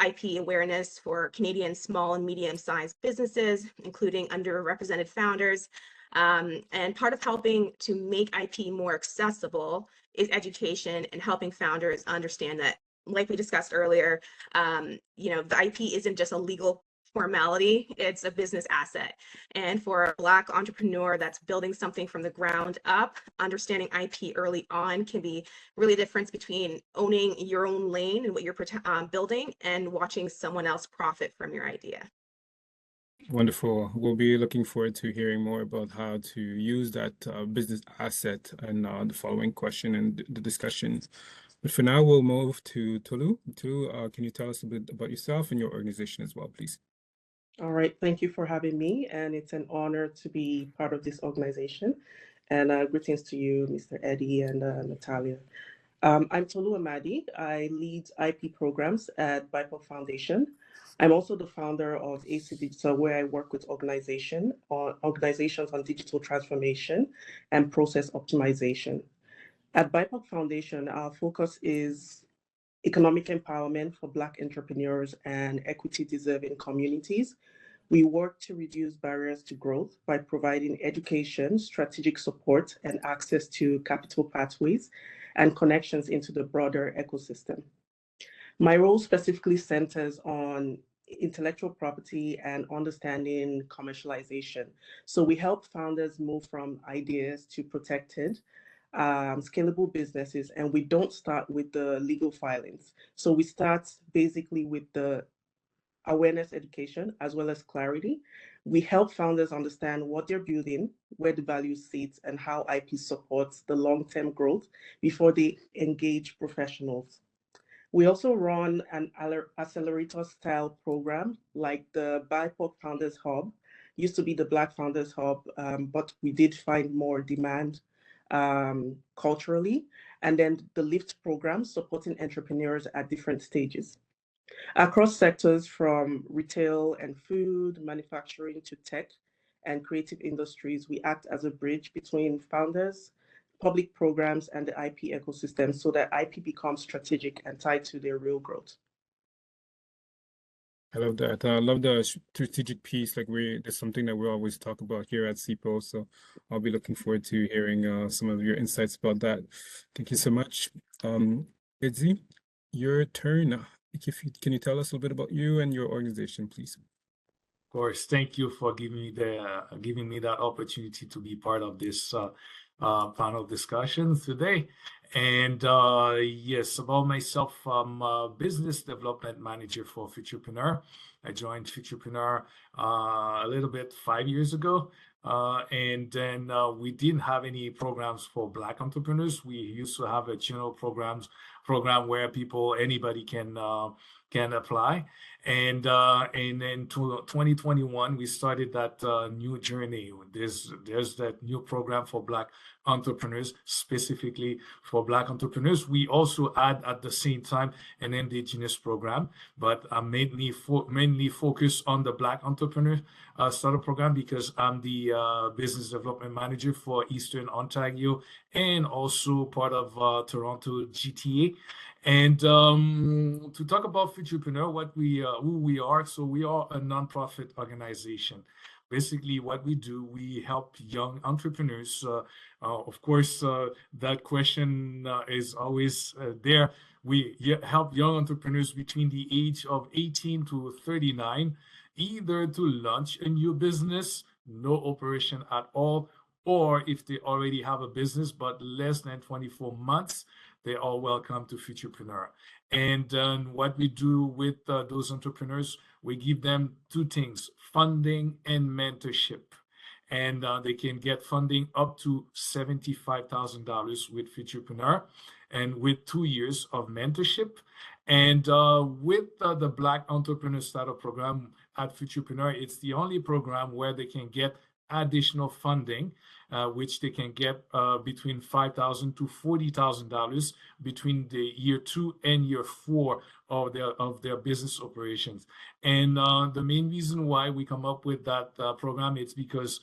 IP awareness for Canadian small and medium-sized businesses, including underrepresented founders. And part of helping to make IP more accessible is education and helping founders understand that, like we discussed earlier, the IP isn't just a legal formality, it's a business asset. And for a Black entrepreneur that's building something from the ground up, understanding IP early on can be really the difference between owning your own lane and what you're building and watching someone else profit from your idea. Wonderful. We'll be looking forward to hearing more about how to use that business asset in the following question and the discussion. But for now, we'll move to Tolu. Tolu, can you tell us a bit about yourself and your organization as well, please? All right, thank you for having me, and it's an honor to be part of this organization. and greetings to you, Mr. Eddie and Natalia. I'm Tolu Amadi. I lead IP programs at BIPOC Foundation. I'm also the founder of AC Digital, where I work with organizations on digital transformation and process optimization. At BIPOC Foundation, our focus is economic empowerment for Black entrepreneurs and equity-deserving communities. We work to reduce barriers to growth by providing education, strategic support, and access to capital pathways and connections into the broader ecosystem. My role specifically centers on intellectual property and understanding commercialization. So we help founders move from ideas to protected, scalable businesses, and we don't start with the legal filings. So we start basically with the awareness education as well as clarity. We help founders understand what they're building, where the value sits, and how IP supports the long-term growth before they engage professionals. We also run an accelerator style program like the BIPOC Founders Hub. Used to be the Black Founders Hub, but we did find more demand culturally. And then the LIFT program supporting entrepreneurs at different stages. Across sectors from retail and food, manufacturing to tech and creative industries, we act as a bridge between founders, public programs, and the IP ecosystem so that IP becomes strategic and tied to their real growth. I love that. I love the strategic piece. There's something that we always talk about here at CPO. So I'll be looking forward to hearing some of your insights about that. Thank you so much. Itzi, your turn. Can you tell us a little bit about you and your organization, please? Of course. Thank you for giving me that opportunity to be part of this panel discussion today. And yes, about myself, I'm a business development manager for Foodpreneur. I joined Foodpreneur a little bit 5 years ago. And then we didn't have any programs for Black entrepreneurs. We used to have a general program where anybody can apply. And then to 2021, we started that new journey. There's that new program for Black entrepreneurs, specifically for Black entrepreneurs. We also add at the same time an indigenous program, but I'm mainly focused on the Black entrepreneur startup program because I'm the business development manager for Eastern Ontario and also part of Toronto GTA. And to talk about Foodpreneur, who we are, so we are a nonprofit organization. Basically, what we do, we help young entrepreneurs. Of course, that question is always there. We help young entrepreneurs between the age of 18 to 39, either to launch a new business, no operation at all, or if they already have a business but less than 24 months, they are welcome to Foodpreneur. And what we do with those entrepreneurs, we give them two things: funding and mentorship. And they can get funding up to $75,000 with Foodpreneur, and with 2 years of mentorship. And with the Black Entrepreneur Startup Program at Foodpreneur, it's the only program where they can get additional funding, which they can get between $5,000 to $40,000 between the year 2 and year 4 of their business operations. And the main reason why we come up with that program is because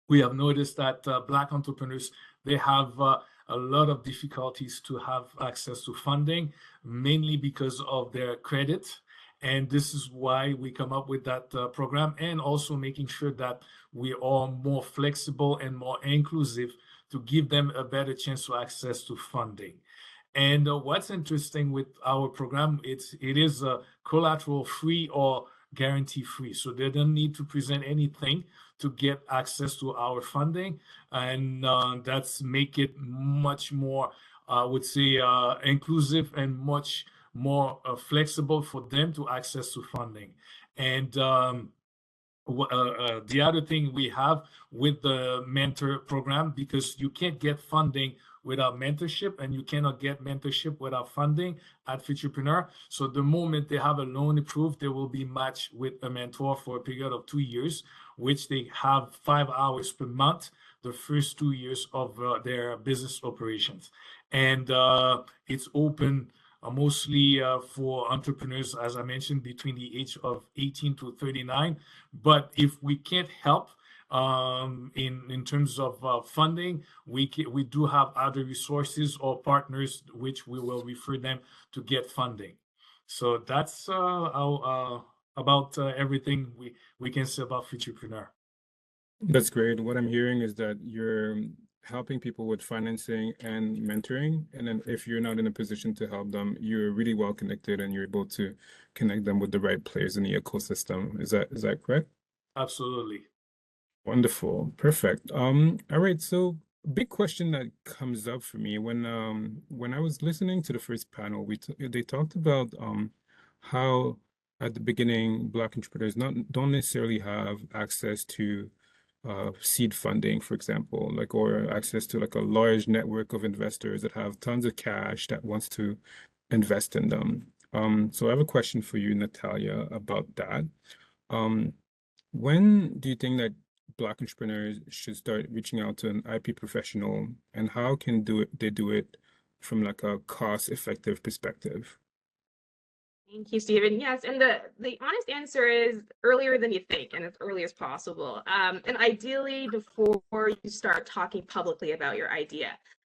we have noticed that Black entrepreneurs, they have a lot of difficulties to have access to funding, mainly because of their credit. And this is why we come up with that program, and also making sure that we are more flexible and more inclusive to give them a better chance to access to funding. And what's interesting with our program, it is collateral free or guarantee free. So they don't need to present anything to get access to our funding. And that's make it much more, I would say, inclusive and much more flexible for them to access to funding. And the other thing we have with the mentor program, because you can't get funding without mentorship, and you cannot get mentorship without funding at Foodpreneur. So the moment they have a loan approved, they will be matched with a mentor for a period of 2 years, which they have 5 hours per month, the first 2 years of their business operations. And it's open mostly for entrepreneurs, as I mentioned, between the age of 18 to 39. But if we can't help in terms of funding, we do have other resources or partners which we will refer them to get funding. So that's about everything we can say about Foodpreneur. That's great. What I'm hearing is that you're helping people with financing and mentoring. And then if you're not in a position to help them, you're really well connected and you're able to connect them with the right players in the ecosystem. Is that correct? Absolutely. Wonderful. Perfect. All right. So big question that comes up for me when I was listening to the first panel, they talked about how at the beginning Black entrepreneurs don't necessarily have access to seed funding, for example, or access to a large network of investors that have tons of cash that wants to invest in them. So I have a question for you, Natalia, about that. When do you think that Black entrepreneurs should start reaching out to an IP professional, and how can they do it from a cost-effective perspective? Thank you, Stephen. Yes, and the honest answer is earlier than you think, and as early as possible. And ideally before you start talking publicly about your idea.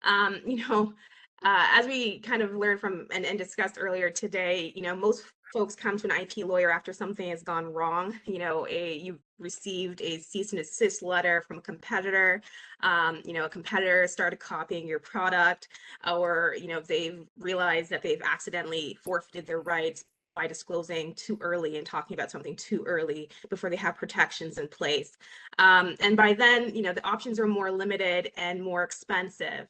As we kind of learned from and discussed earlier today, most folks come to an IP lawyer after something has gone wrong. You've received a cease and desist letter from a competitor. A competitor started copying your product, or they've realized that they've accidentally forfeited their rights by disclosing too early and talking about something too early before they have protections in place. And by then, the options are more limited and more expensive.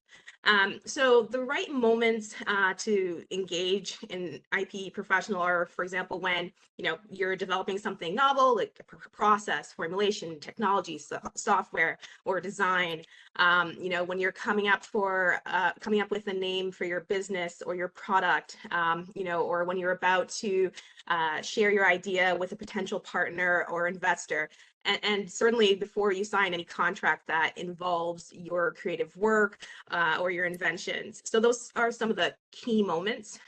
So the right moments to engage an IP professional are, for example, when you're developing something novel, like a process, formulation, technology, software, or design. When you're coming up with a name for your business or your product, or when you're about to share your idea with a potential partner or investor. And certainly before you sign any contract that involves your creative work or your inventions. So those are some of the key moments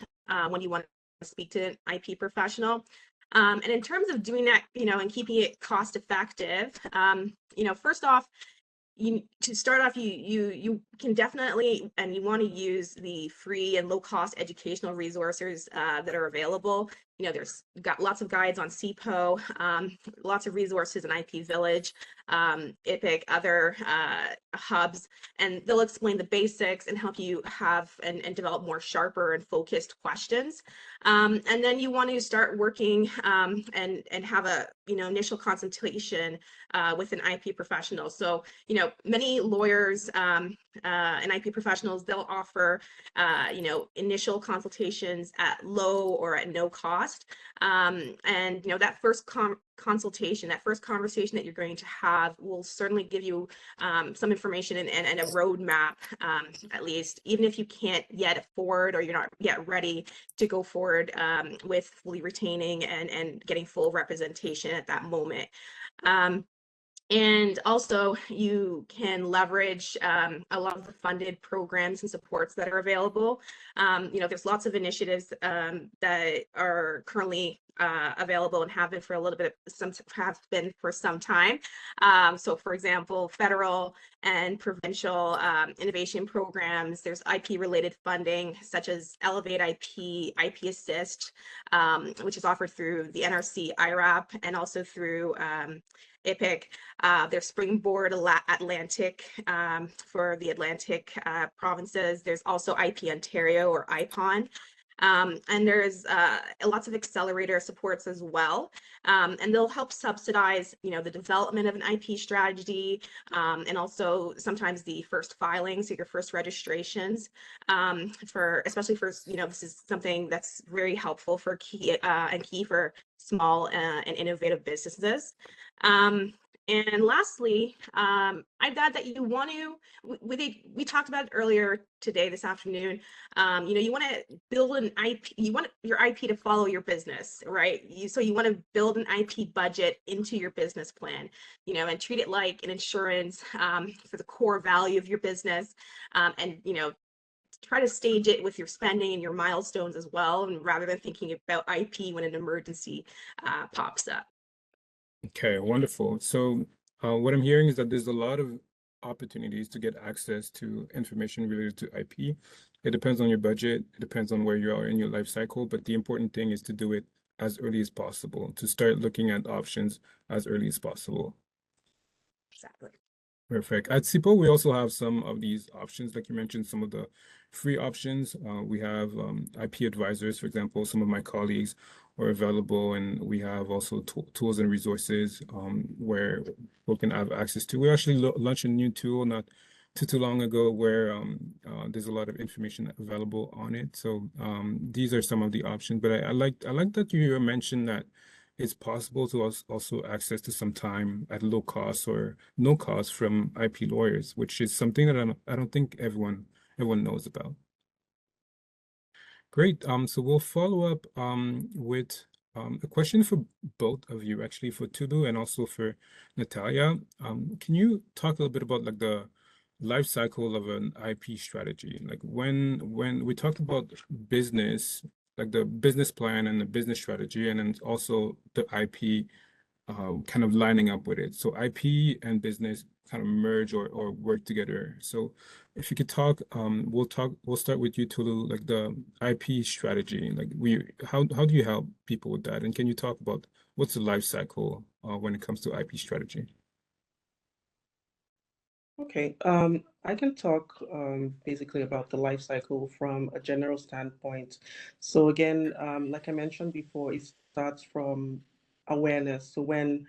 when you want to speak to an IP professional. And in terms of doing that, and keeping it cost effective, first off, to start off, you can definitely, and you want to use the free and low cost educational resources that are available. There's got lots of guides on CPO, lots of resources in IP Village, OPIC, other hubs, and they'll explain the basics and help you have and develop more sharper and focused questions. And then you want to start working and have a initial consultation with an IP professional. So many lawyers and IP professionals, they'll offer initial consultations at low or at no cost. And that first consultation, that first conversation that you're going to have will certainly give you some information and a roadmap, at least, even if you can't yet afford or you're not yet ready to go forward with fully retaining and getting full representation at that moment. And also you can leverage a lot of the funded programs and supports that are available. There's lots of initiatives that are currently available and have been for a little bit, have been for some time. So for example, federal and provincial innovation programs, there's IP related funding such as Elevate IP, IP Assist, which is offered through the NRC IRAP and also through OPIC. There's Springboard Atlantic for the Atlantic provinces. There's also IP Ontario or IPON. And there's lots of accelerator supports as well. And they'll help subsidize, the development of an IP strategy, and also sometimes the first filing, so your first registrations, especially for, this is something that's very helpful for key for small and innovative businesses. And lastly, I'd add that you want to, we talked about it earlier today, this afternoon, you want to build an IP, you want your IP to follow your business, right? So you want to build an IP budget into your business plan, and treat it like an insurance for the core value of your business, and, try to stage it with your spending and your milestones as well, and rather than thinking about IP when an emergency pops up. Okay, wonderful. So what I'm hearing is that there's a lot of opportunities to get access to information related to IP. It depends on your budget, it depends on where you are in your life cycle, but the important thing is to do it as early as possible, to start looking at options as early as possible. Exactly. Perfect. At SIPO, we also have some of these options, like you mentioned, some of the free options. We have IP advisors, for example. Some of my colleagues are available, and we have also tools and resources where people can have access to. We actually launched a new tool not too long ago where there's a lot of information available on it. So these are some of the options. But I like that you mentioned that it's possible to also access to some time at low cost or no cost from IP lawyers, which is something that I don't think everyone knows about. Great. So we'll follow up with a question for both of you, actually, for Tulu and also for Natalia. Can you talk a little bit about like the life cycle of an IP strategy? Like when we talked about business, like the business plan and the business strategy, and then also the IP kind of lining up with it. So IP and business kind of merge or work together. So if you could talk, we'll start with you, Tulu, like the IP strategy. Like how do you help people with that? And can you talk about what's the life cycle when it comes to IP strategy? Okay, I can talk basically about the life cycle from a general standpoint. So again, like I mentioned before, it starts from awareness. So when,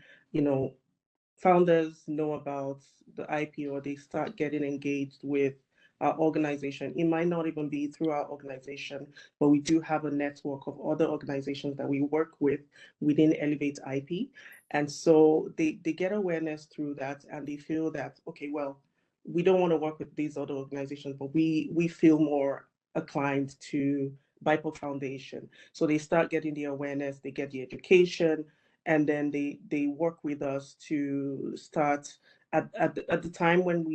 founders know about the IP or they start getting engaged with our organization, it might not even be through our organization, but we do have a network of other organizations that we work with within Elevate IP. And so they get awareness through that, and they feel that, okay, well, we don't want to work with these other organizations, but we feel more inclined to BIPOC Foundation. So they start getting the awareness, they get the education, and then they work with us to start at the time when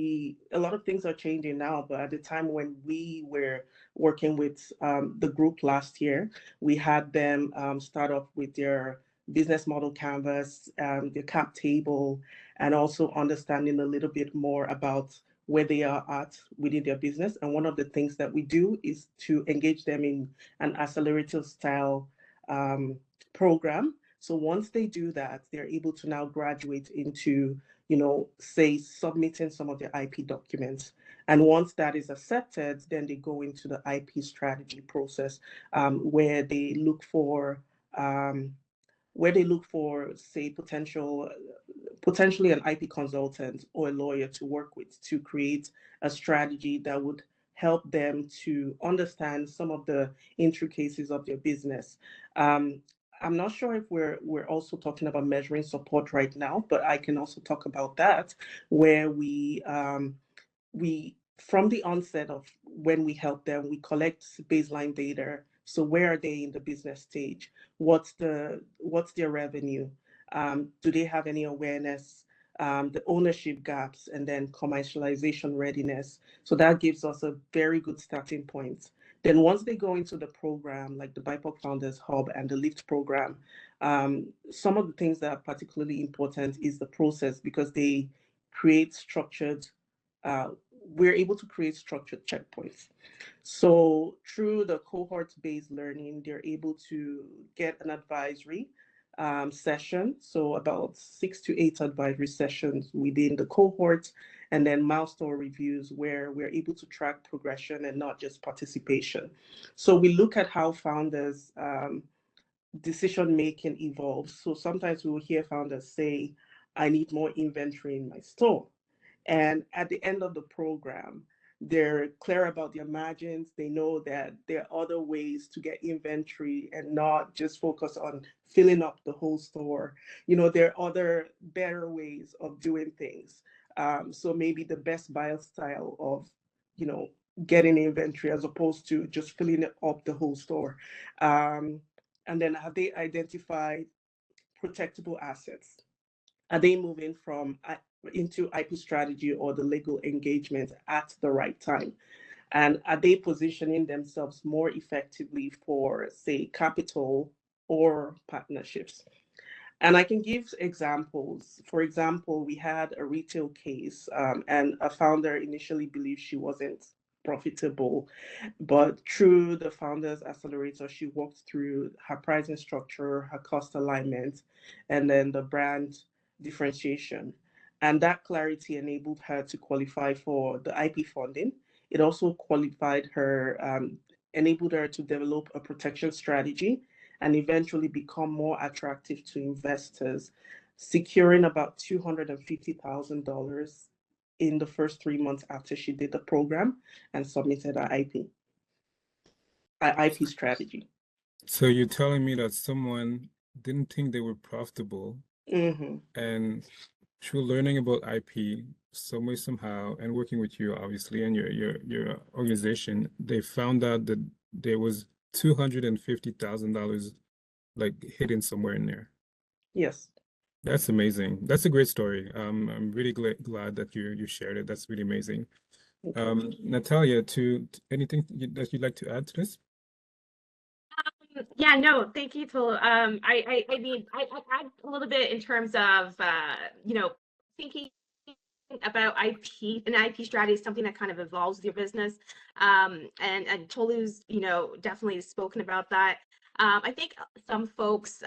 a lot of things are changing now, but at the time when we were working with the group last year, we had them start off with their business model canvas, the cap table, and also understanding a little bit more about where they are at within their business. And one of the things that we do is to engage them in an accelerator style program. So once they do that, they're able to now graduate into, say, submitting some of their IP documents. And once that is accepted, then they go into the IP strategy process, where they look for say, potentially an IP consultant or a lawyer to work with to create a strategy that would help them to understand some of the intricacies of their business. I'm not sure if we're also talking about measuring support right now, but I can also talk about that, where we from the onset of when we help them, we collect baseline data. So where are they in the business stage? What's their revenue? Do they have any awareness? The ownership gaps, and then commercialization readiness. So that gives us a very good starting point. Then once they go into the program, like the BIPOC Founders Hub and the LIFT program, some of the things that are particularly important is the process, because they create structured, we're able to create structured checkpoints. So through the cohort-based learning, they're able to get an advisory session. So about 6 to 8 advisory sessions within the cohort, and then milestone reviews where we're able to track progression and not just participation. So we look at how founders decision making evolves. So sometimes we will hear founders say, I need more inventory in my store. And at the end of the program, they're clear about their margins. They know that there are other ways to get inventory and not just focus on filling up the whole store. You know, there are other better ways of doing things. So maybe the best buy style of, you know, getting inventory as opposed to just filling up the whole store. And then have they identified protectable assets? Are they moving from into IP strategy or the legal engagement at the right time? And are they positioning themselves more effectively for, say, capital or partnerships? And I can give examples. For example, we had a retail case, and a founder initially believed she wasn't profitable, but through the Founders Accelerator, she walked through her pricing structure, her cost alignment, and then the brand differentiation. And that clarity enabled her to qualify for the IP funding. It also qualified her, enabled her to develop a protection strategy and eventually become more attractive to investors, securing about $250,000 in the first 3 months after she did the program and submitted her IP strategy. So you're telling me that someone didn't think they were profitable, and through learning about IP some way, somehow, and working with you, obviously, and your organization, they found out that there was $250,000 like hidden somewhere in there. Yes. That's amazing. That's a great story. I'm really glad that you shared it. That's really amazing. Natalia, anything that you'd like to add to this? Yeah, no, thank you, Tolu. I mean, I add a little bit in terms of, you know, thinking about IP. An IP strategy is something that kind of evolves with your business. And Tolu's, you know, definitely spoken about that. I think some folks,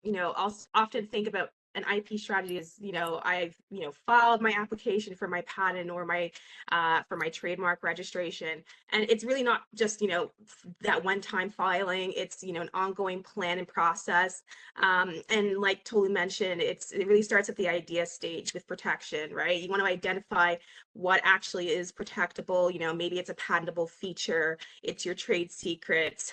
you know, also often think about an IP strategy as, you know, I've, you know, filed my application for my patent or my for my trademark registration, and it's really not just, you know, that one-time filing. It's, you know, an ongoing plan and process. And like Tolu mentioned, it really starts at the idea stage with protection, right? You want to identify what actually is protectable. You know, maybe it's a patentable feature, it's your trade secrets,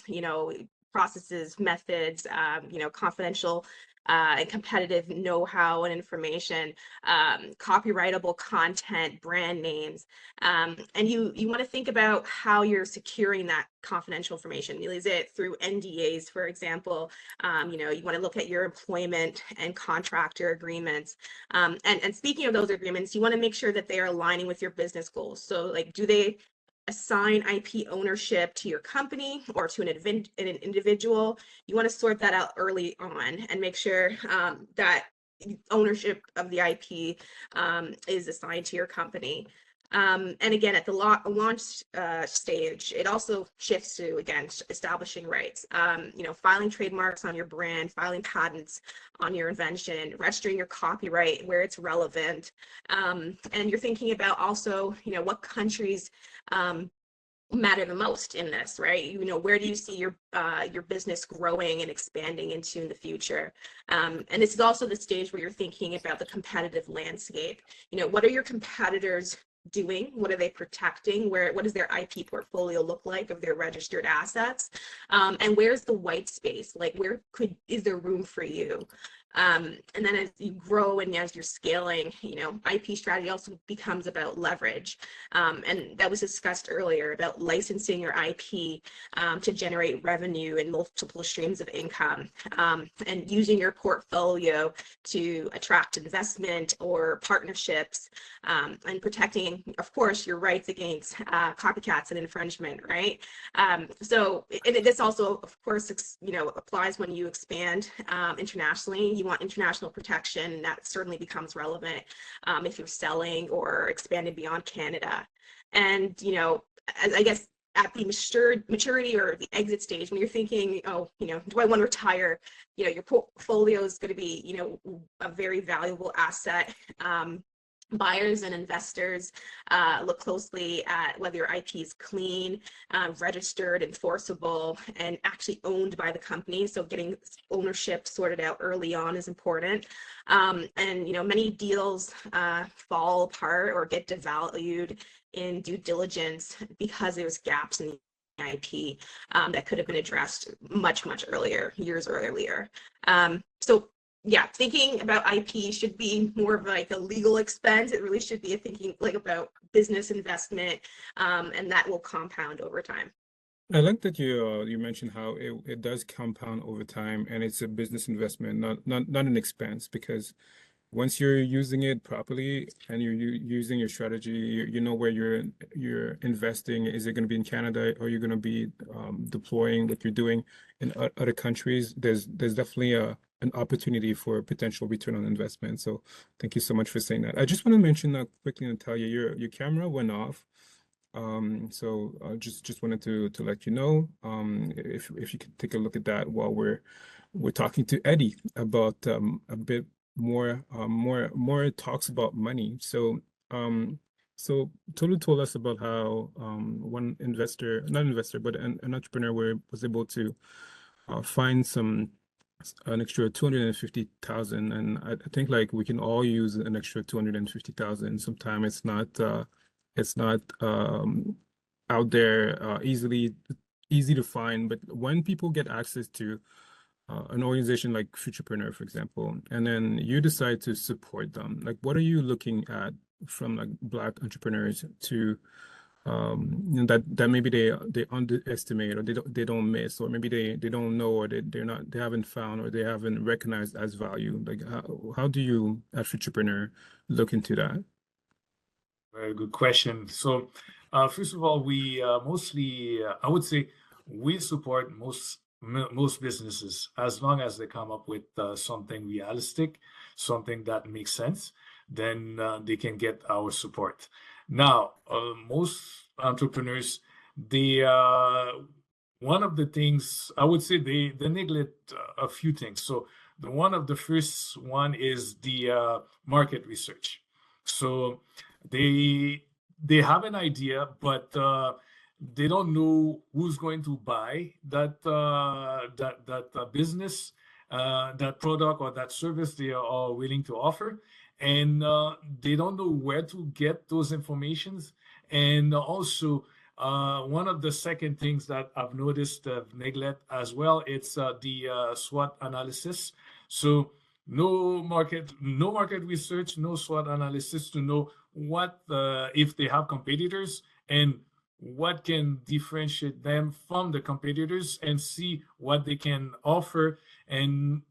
you know, processes, methods, you know, confidential and competitive know-how and information, copyrightable content, brand names, and you want to think about how you're securing that confidential information. Is it through NDAs, for example? You know, you want to look at your employment and contractor agreements, and speaking of those agreements, you want to make sure that they are aligning with your business goals. So, like, do they assign IP ownership to your company or to an individual? You want to sort that out early on and make sure that ownership of the IP is assigned to your company. And again, at the launch stage, it also shifts to, again, establishing rights, you know, filing trademarks on your brand, filing patents on your invention, registering your copyright where it's relevant. And you're thinking about also, you know, what countries matter the most in this, right? You know, where do you see your business growing and expanding into in the future? And this is also the stage where you're thinking about the competitive landscape. You know, what are your competitors doing? What are they protecting? What does their IP portfolio look like of their registered assets? And where's the white space? Like, is there room for you? And then as you grow and as you're scaling, you know, IP strategy also becomes about leverage. And that was discussed earlier about licensing your IP to generate revenue and multiple streams of income, and using your portfolio to attract investment or partnerships, and protecting, of course, your rights against copycats and infringement, right? So this also, of course, you know, applies when you expand internationally. You want international protection, and that certainly becomes relevant if you're selling or expanding beyond Canada. And, you know, I guess at the maturity or the exit stage, when you're thinking, oh, do I want to retire? Your portfolio is going to be, a very valuable asset. Buyers and investors look closely at whether your IP is clean, registered, enforceable, and actually owned by the company. So getting ownership sorted out early on is important. And many deals fall apart or get devalued in due diligence because there's gaps in the IP that could have been addressed much earlier, years earlier. So yeah, thinking about IP should be more of like a legal expense. It really should be thinking like about business investment, and that will compound over time. I like that you mentioned how it does compound over time, and it's a business investment, not an expense, because once you're using it properly and you're using your strategy, you know where you're investing. Is it going to be in Canada, or you're going to be deploying what you're doing in other countries? There's definitely an opportunity for potential return on investment. So thank you so much for saying that. I just want to mention quickly, Natalia, your camera went off. So just wanted to let you know, if you could take a look at that while we're talking to Eddie about a bit more talks about money. So Tolu told us about how one not investor, but an entrepreneur was able to find an extra 250,000, and I think like we can all use an extra 250,000. Sometimes it's not out there easy to find, but when people get access to an organization like Foodpreneur, for example, and then you decide to support them, like what are you looking at from like Black entrepreneurs to that maybe they underestimate, or they don't miss, or maybe they don't know, or they haven't found, or they haven't recognized as value? Like how do you at Foodpreneur look into that? Very good question. So first of all, we mostly, I would say, we support most businesses as long as they come up with something realistic, something that makes sense, then they can get our support. Now, most entrepreneurs, one of the things I would say they neglect a few things. So one of the first one is the market research. So they have an idea, but they don't know who's going to buy that business, that product or that service they are willing to offer, and they don't know where to get those informations. And also, one of the second things that I've noticed neglect as well, it's the SWOT analysis. So no market research, no SWOT analysis to know what if they have competitors and what can differentiate them from the competitors, and see what they can offer. And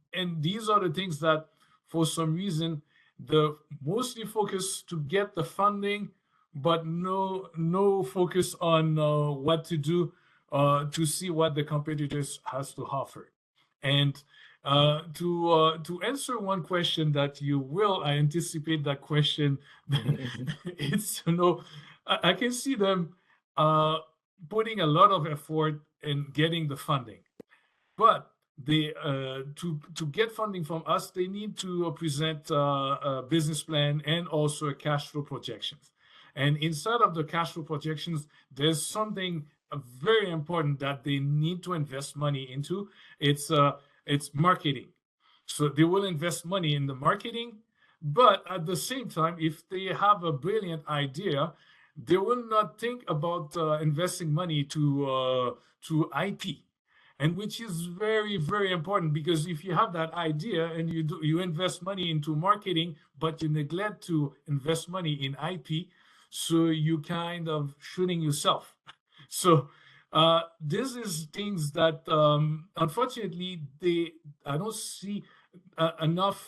these are the things that for some reason the mostly focus to get the funding, but no focus on what to do to see what the competitors has to offer. And to answer one question that you will, I anticipate that question. It's I can see them putting a lot of effort in getting the funding, but they to get funding from us, they need to present a business plan and also a cash flow projections. And inside of the cash flow projections, there's something very important that they need to invest money into. It's marketing. So they will invest money in the marketing, but at the same time, if they have a brilliant idea, they will not think about investing money to IP, and which is very, very important, because if you have that idea and you invest money into marketing, but you neglect to invest money in IP, so you kind of shooting yourself. So this is things that unfortunately I don't see enough,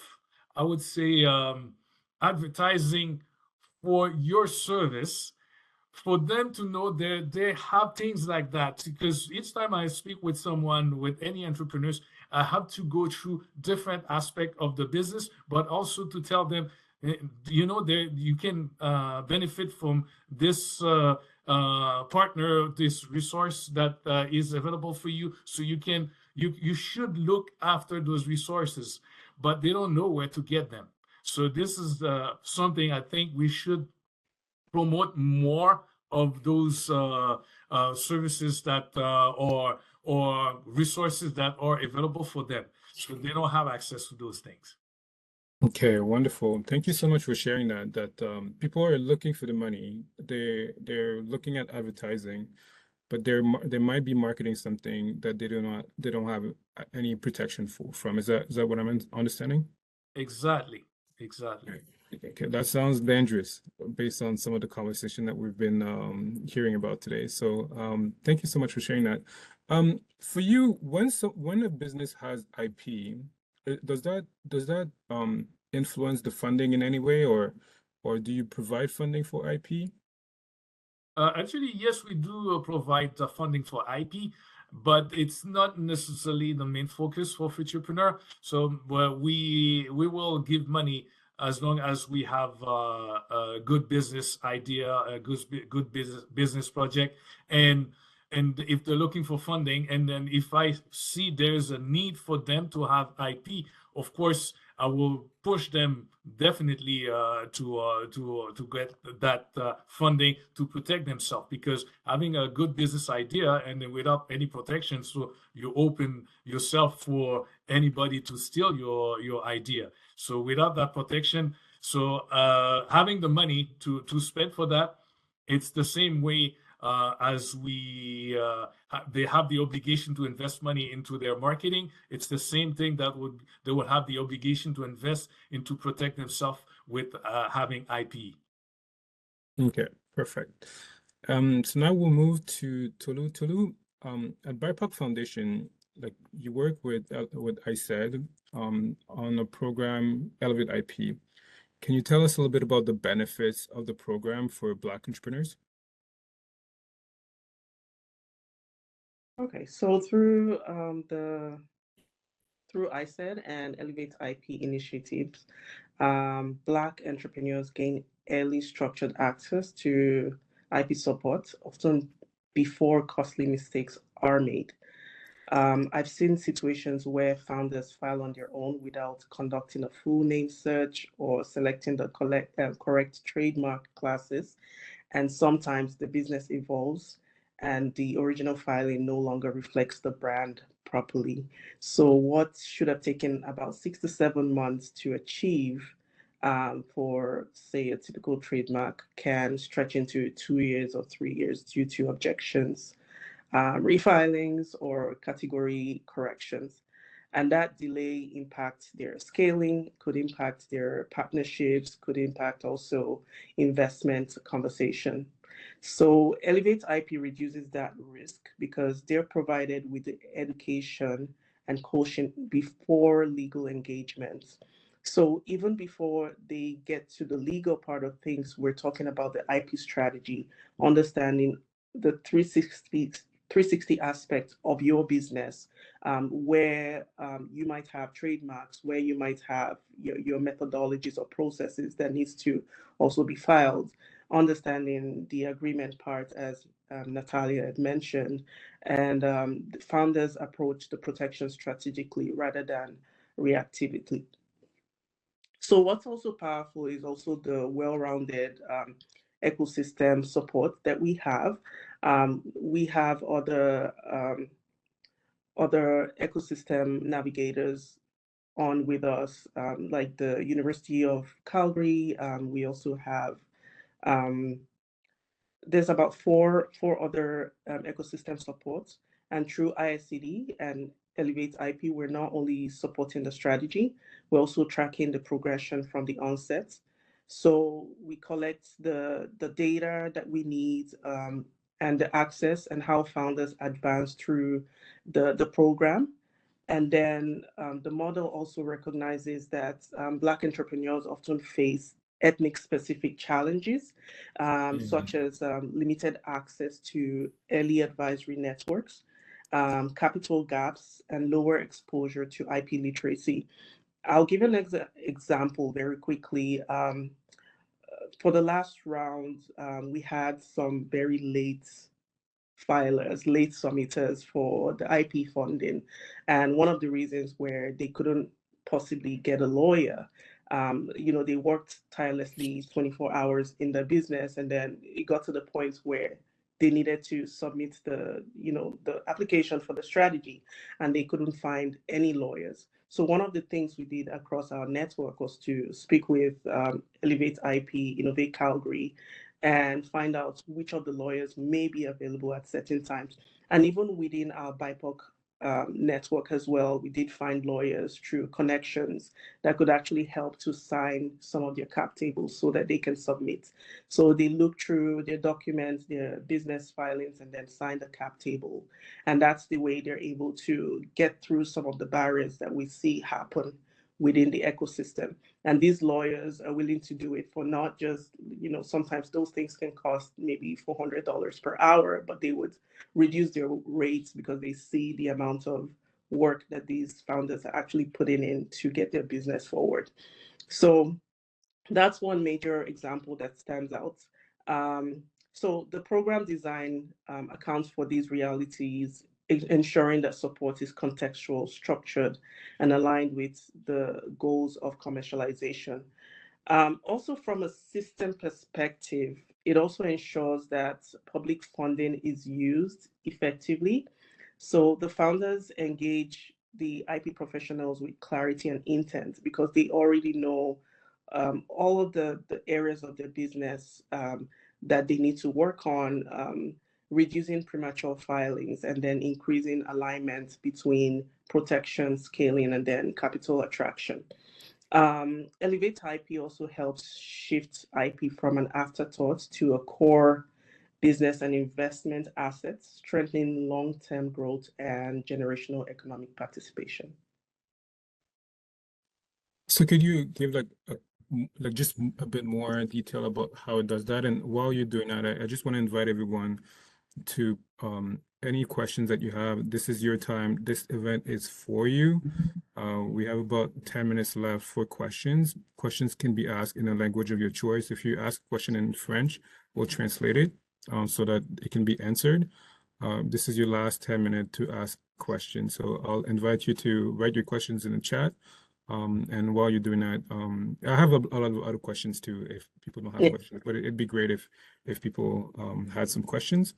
I would say, advertising for your service for them to know that they have things like that. Because each time I speak with someone, with any entrepreneurs, I have to go through different aspects of the business, but also to tell them, you can benefit from this partner this resource that is available for you, so you should look after those resources, but they don't know where to get them. So this is something I think we should promote more of those services that or resources that are available for them, so they don't have access to those things. Okay, wonderful. Thank you so much for sharing that. People are looking for the money. They're looking at advertising, but they might be marketing something that they don't have any protection from. Is that what I'm understanding? Exactly. Okay, that sounds dangerous based on some of the conversation that we've been hearing about today. So thank you so much for sharing that. For you, when a business has IP, does that influence the funding in any way, or do you provide funding for IP? Actually, yes, we do provide funding for IP, but it's not necessarily the main focus for Foodpreneur. So we will give money as long as we have a good business idea, a good business project, and if they're looking for funding, and then if I see there's a need for them to have IP, of course I will push them definitely to get that funding to protect themselves, because having a good business idea and then without any protection, so you open yourself for anybody to steal your idea. So without that protection, so having the money to spend for that, it's the same way as they have the obligation to invest money into their marketing. It's the same thing that they would have the obligation to invest into protect themselves with having IP. Okay, perfect. So now we'll move to Tolu. Tolu, at BIPOC Foundation, like you work with I said on a program, Elevate IP. Can you tell us a little bit about the benefits of the program for Black entrepreneurs? Okay, so through ISED and Elevate IP initiatives, Black entrepreneurs gain early structured access to IP support, often before costly mistakes are made. I've seen situations where founders file on their own without conducting a full name search or selecting the correct trademark classes, and sometimes the business evolves and the original filing no longer reflects the brand properly. So what should have taken about 6 to 7 months to achieve for, say, a typical trademark can stretch into 2 years or 3 years due to objections, refilings, or category corrections. And that delay impacts their scaling, could impact their partnerships, could impact also investment conversation. So Elevate IP reduces that risk because they're provided with the education and coaching before legal engagements. So even before they get to the legal part of things, we're talking about the IP strategy, understanding the 360 aspects of your business, where you might have trademarks, where you might have your methodologies or processes that needs to also be filed, understanding the agreement part, as Natalia had mentioned, and the founders approach the protection strategically rather than reactively. So what's also powerful is also the well-rounded ecosystem support that we have. We have other ecosystem navigators on with us, like the University of Calgary. We also have there's about four other ecosystem supports, and through ISCD and Elevate IP, we're not only supporting the strategy, we're also tracking the progression from the onset. So we collect the data that we need, and the access and how founders advance through the program. And then the model also recognizes that Black entrepreneurs often face ethnic specific challenges, such as limited access to early advisory networks, capital gaps, and lower exposure to IP literacy. I'll give an example very quickly. for the last round, we had some very late filers, late submitters for the IP funding. And one of the reasons where they couldn't possibly get a lawyer, they worked tirelessly 24 hours in the business, and then it got to the point where they needed to submit the application for the strategy, and they couldn't find any lawyers. So one of the things we did across our network was to speak with Elevate IP, Innovate Calgary, and find out which of the lawyers may be available at certain times. And even within our BIPOC network as well, we did find lawyers through connections that could actually help to sign some of their cap tables so that they can submit. So they look through their documents, their business filings, and then sign the cap table. And that's the way they're able to get through some of the barriers that we see happen within the ecosystem. And these lawyers are willing to do it for not just, sometimes those things can cost maybe $400 per hour, but they would reduce their rates because they see the amount of work that these founders are actually putting in to get their business forward. So that's one major example that stands out. So the program design accounts for these realities, ensuring that support is contextual, structured, and aligned with the goals of commercialization. Also, from a system perspective, it also ensures that public funding is used effectively. So the founders engage the IP professionals with clarity and intent because they already know all of the areas of their business that they need to work on, reducing premature filings and then increasing alignment between protection, scaling, and then capital attraction. Elevate IP also helps shift IP from an afterthought to a core business and investment asset, strengthening long-term growth and generational economic participation. So could you give just a bit more detail about how it does that? And while you're doing that, I just want to invite everyone to any questions that you have. This is your time. This event is for you. We have about 10 minutes left for questions. Questions can be asked in a language of your choice. If you ask a question in French, we'll translate it so that it can be answered. This is your last 10 minutes to ask questions. So I'll invite you to write your questions in the chat. And while you're doing that, I have a lot of other questions too, if people don't have questions, but it'd be great if people had some questions.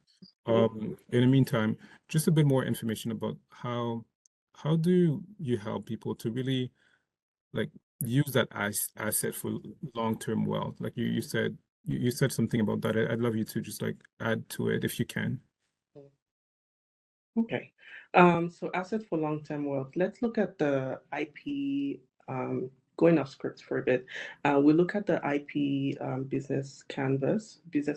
In the meantime, just a bit more information about how do you help people to really use that asset for long-term wealth? Like you said something about that. I'd love you to just add to it if you can. Okay. So asset for long-term wealth. Let's look at the IP, going off script for a bit. We look at the IP business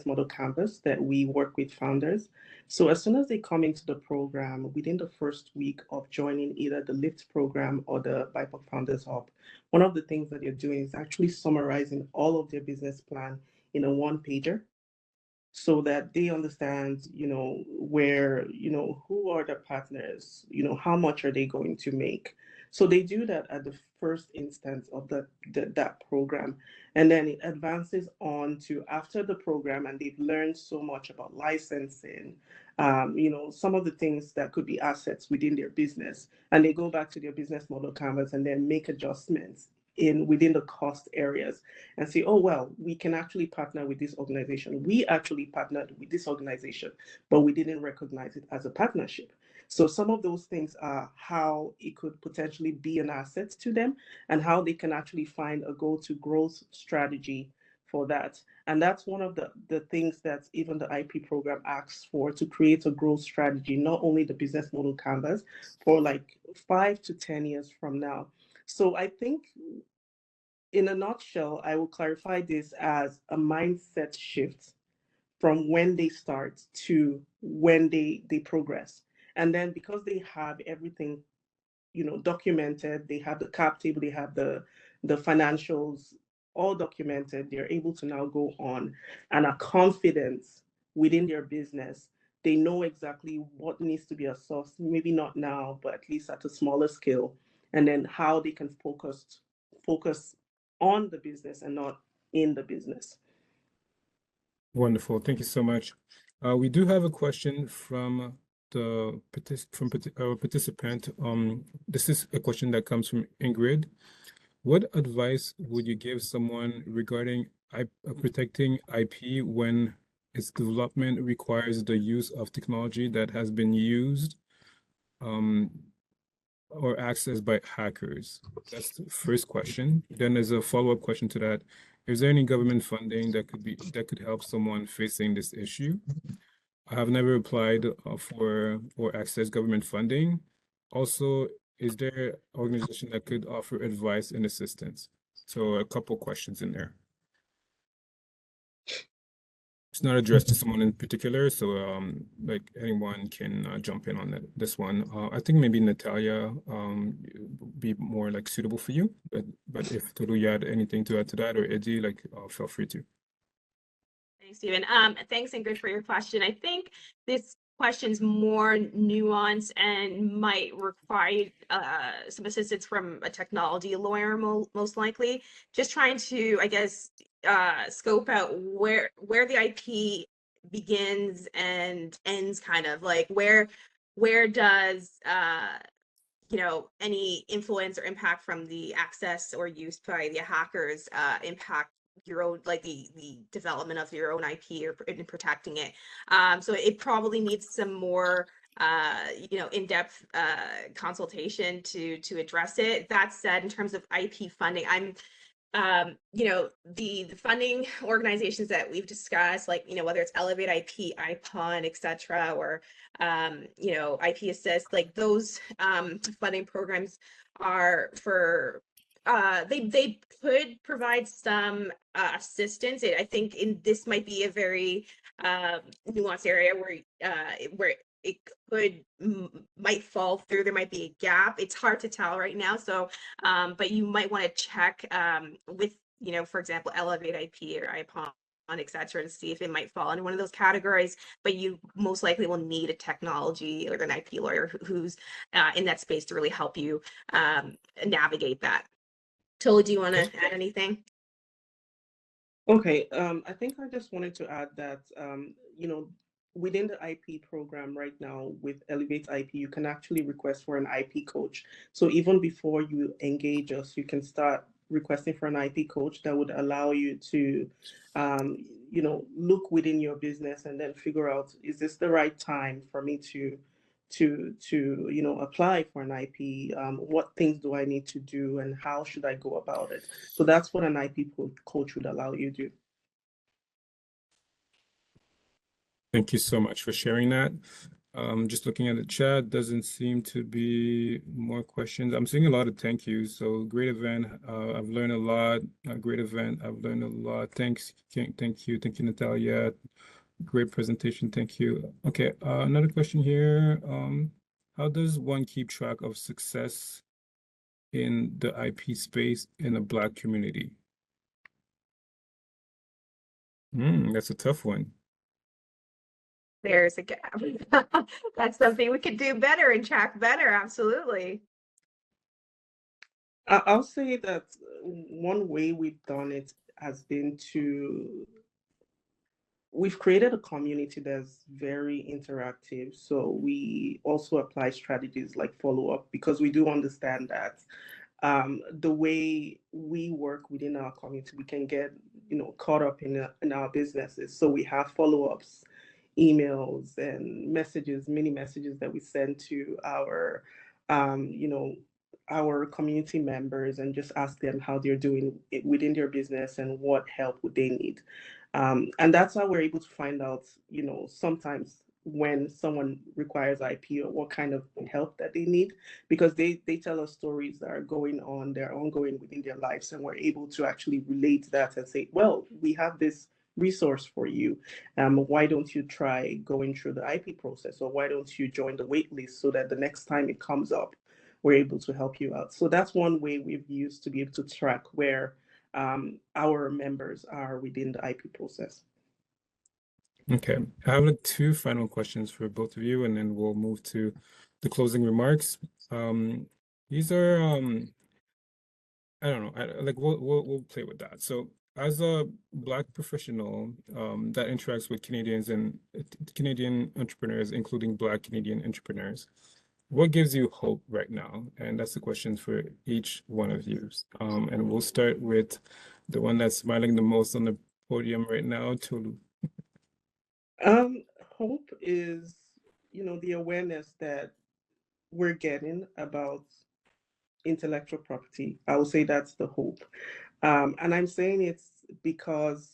model canvas that we work with founders. So as soon as they come into the program, within the first week of joining either the LIFT program or the BIPOC Founders Hub, one of the things that they're doing is actually summarizing all of their business plan in a one-pager, so that they understand, where, who are the partners, how much are they going to make. So they do that at the first instance of that program. And then it advances on to after the program, and they've learned so much about licensing, some of the things that could be assets within their business. And they go back to their business model canvas and then make adjustments within the cost areas and say, oh, well, we can actually partner with this organization. We actually partnered with this organization, but we didn't recognize it as a partnership. So some of those things are how it could potentially be an asset to them and how they can actually find a go-to growth strategy for that. And that's one of the things that even the IP program asks for, to create a growth strategy, not only the business model canvas, for 5 to 10 years from now. So I think in a nutshell, I will clarify this as a mindset shift from when they start to when they progress. And then because they have everything, documented, they have the cap table, they have the financials all documented, they're able to now go on and are confident within their business. They know exactly what needs to be a source, maybe not now, but at least at a smaller scale, and then how they can focus on the business and not in the business. Wonderful. Thank you so much. We do have a question from our participant. This is a question that comes from Ingrid. What advice would you give someone regarding protecting IP when its development requires the use of technology that has been used or accessed by hackers? That's the first question. Then there's a follow-up question to that. Is there any government funding that could help someone facing this issue? I have never applied for or accessed government funding. Also, is there an organization that could offer advice and assistance? So a couple questions in there. It's not addressed to someone in particular, so like anyone can jump in on this one. I think maybe Natalia be more like suitable for you, but if Tolu you had anything to add to that, or Eddie, like feel free to. Thanks, Stephen. Thanks, Ingrid, for your question. I think this question's more nuanced and might require some assistance from a technology lawyer, most likely. Just trying to, I guess, scope out where the IP begins and ends, kind of like where does you know, any influence or impact from the access or use by the hackers impact your own, like the development of your own IP or in protecting it. So it probably needs some more you know, in-depth consultation to address it. That said, in terms of IP funding, I'm you know, the funding organizations that we've discussed, like, you know, whether it's Elevate IP, IPON, etc., or you know, IP Assist, like those funding programs are for they could provide some assistance. I think this might be a very nuanced area where it might fall through. There might be a gap. It's hard to tell right now. So, but you might want to check with, you know, for example, Elevate IP or IPON, etc., to see if it might fall into one of those categories. But you most likely will need a technology or an IP lawyer who's in that space to really help you navigate that. Tolu, do you want to add anything? Okay, I think I just wanted to add that, you know, within the IP program right now with Elevate IP, you can actually request for an IP coach. So even before you engage us, you can start requesting for an IP coach that would allow you to, you know, look within your business and then figure out, is this the right time for me to you know, apply for an IP? What things do I need to do and how should I go about it? So that's what an IP coach would allow you to do. Thank you so much for sharing that. Just looking at the chat, doesn't seem to be more questions. I'm seeing a lot of thank yous. So great event. I've learned a lot. Great event. I've learned a lot. Thanks. Thank you. Thank you, Natalia. Great presentation. Thank you. Okay. Another question here. How does one keep track of success in the IP space in a Black community? That's a tough one. There's a gap. That's something we could do better and track better. Absolutely. I'll say that one way we've done it has been we've created a community that's very interactive. So we also apply strategies like follow-up, because we do understand that the way we work within our community, we can get, you know, caught up in our businesses. So we have follow-ups, emails and messages, mini messages that we send to our, you know, our community members and just ask them how they're doing within their business and what help would they need. And that's how we're able to find out, you know, sometimes when someone requires IP or what kind of help that they need, because they tell us stories that are going on, they're ongoing within their lives, and we're able to actually relate that and say, well, we have this resource for you. Why don't you try going through the IP process, or why don't you join the wait list so that the next time it comes up, we're able to help you out. So that's one way we've used to be able to track where our members are within the IP process. Okay, I have two final questions for both of you, and then we'll move to the closing remarks. These are I don't know, like we'll play with that. So as a Black professional that interacts with Canadians and Canadian entrepreneurs, including Black Canadian entrepreneurs, what gives you hope right now? And that's the question for each one of you. And we'll start with the one that's smiling the most on the podium right now, Tolu. Hope is, the awareness that we're getting about intellectual property. I would say that's the hope. And I'm saying it's because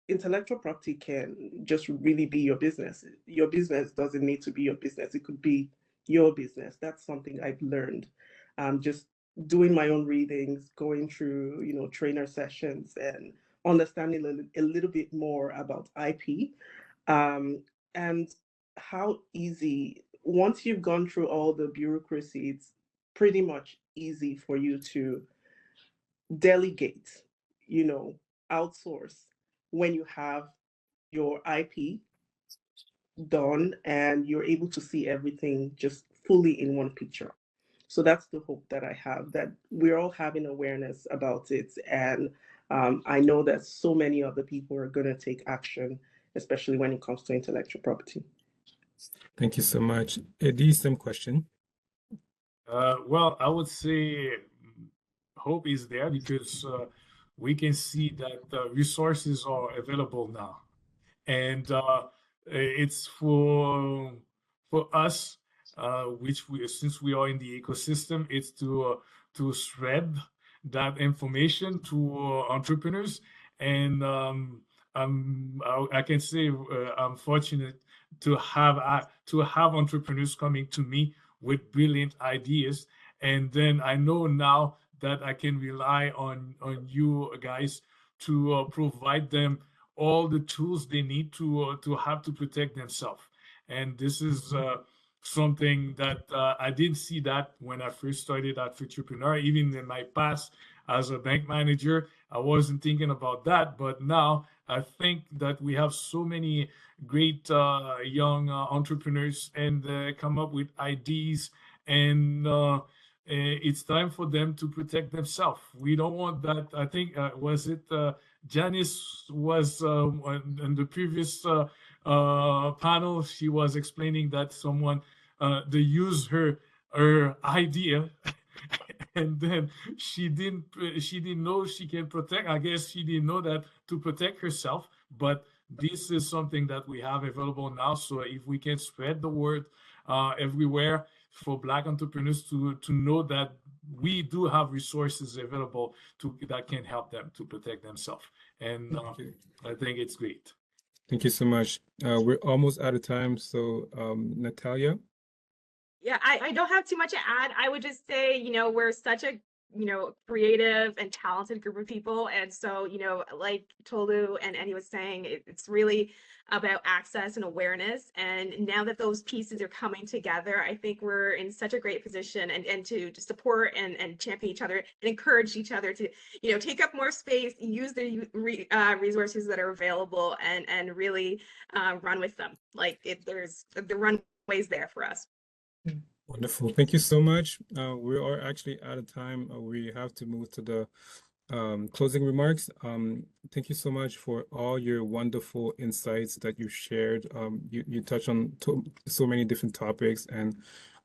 intellectual property can just really be your business. Your business doesn't need to be your business. It could be your business. That's something I've learned. Just doing my own readings, going through, trainer sessions and understanding a little bit more about IP. And how easy, once you've gone through all the bureaucracy, it's pretty much easy for you to delegate, outsource when you have your IP done and you're able to see everything just fully in one picture. So that's the hope that I have, that we're all having awareness about it. And I know that so many other people are going to take action, especially when it comes to intellectual property. Thank you so much. Eddie, same question. Well, I would say hope is there because we can see that resources are available now, and it's for us, since we are in the ecosystem, it's to spread that information to entrepreneurs, and I can say I'm fortunate to have entrepreneurs coming to me with brilliant ideas, and then I know now that I can rely on you guys to provide them all the tools they need to have to protect themselves. And this is something that I didn't see that when I first started at Foodpreneur. Even in my past as a bank manager, I wasn't thinking about that. But now I think that we have so many great young entrepreneurs and come up with ideas, and it's time for them to protect themselves. We don't want that. I think was it Janice was on the previous panel. She was explaining that someone they used her idea, and then she didn't know she can protect. I guess she didn't know that to protect herself. But this is something that we have available now. So if we can spread the word everywhere for Black entrepreneurs to know that we do have resources available that can help them to protect themselves. And I think it's great. Thank you so much. We're almost out of time. So Natalia? Yeah, I don't have too much to add. I would just say, we're such a, creative and talented group of people. And so, like Tolu and Eddie was saying, it's really about access and awareness. And now that those pieces are coming together, I think we're in such a great position and to support and champion each other and encourage each other to, take up more space, use the resources that are available and really run with them. Like there's the runways there for us. Wonderful. Thank you so much. We are actually out of time. We have to move to the closing remarks. Thank you so much for all your wonderful insights that you shared. You touched on so many different topics and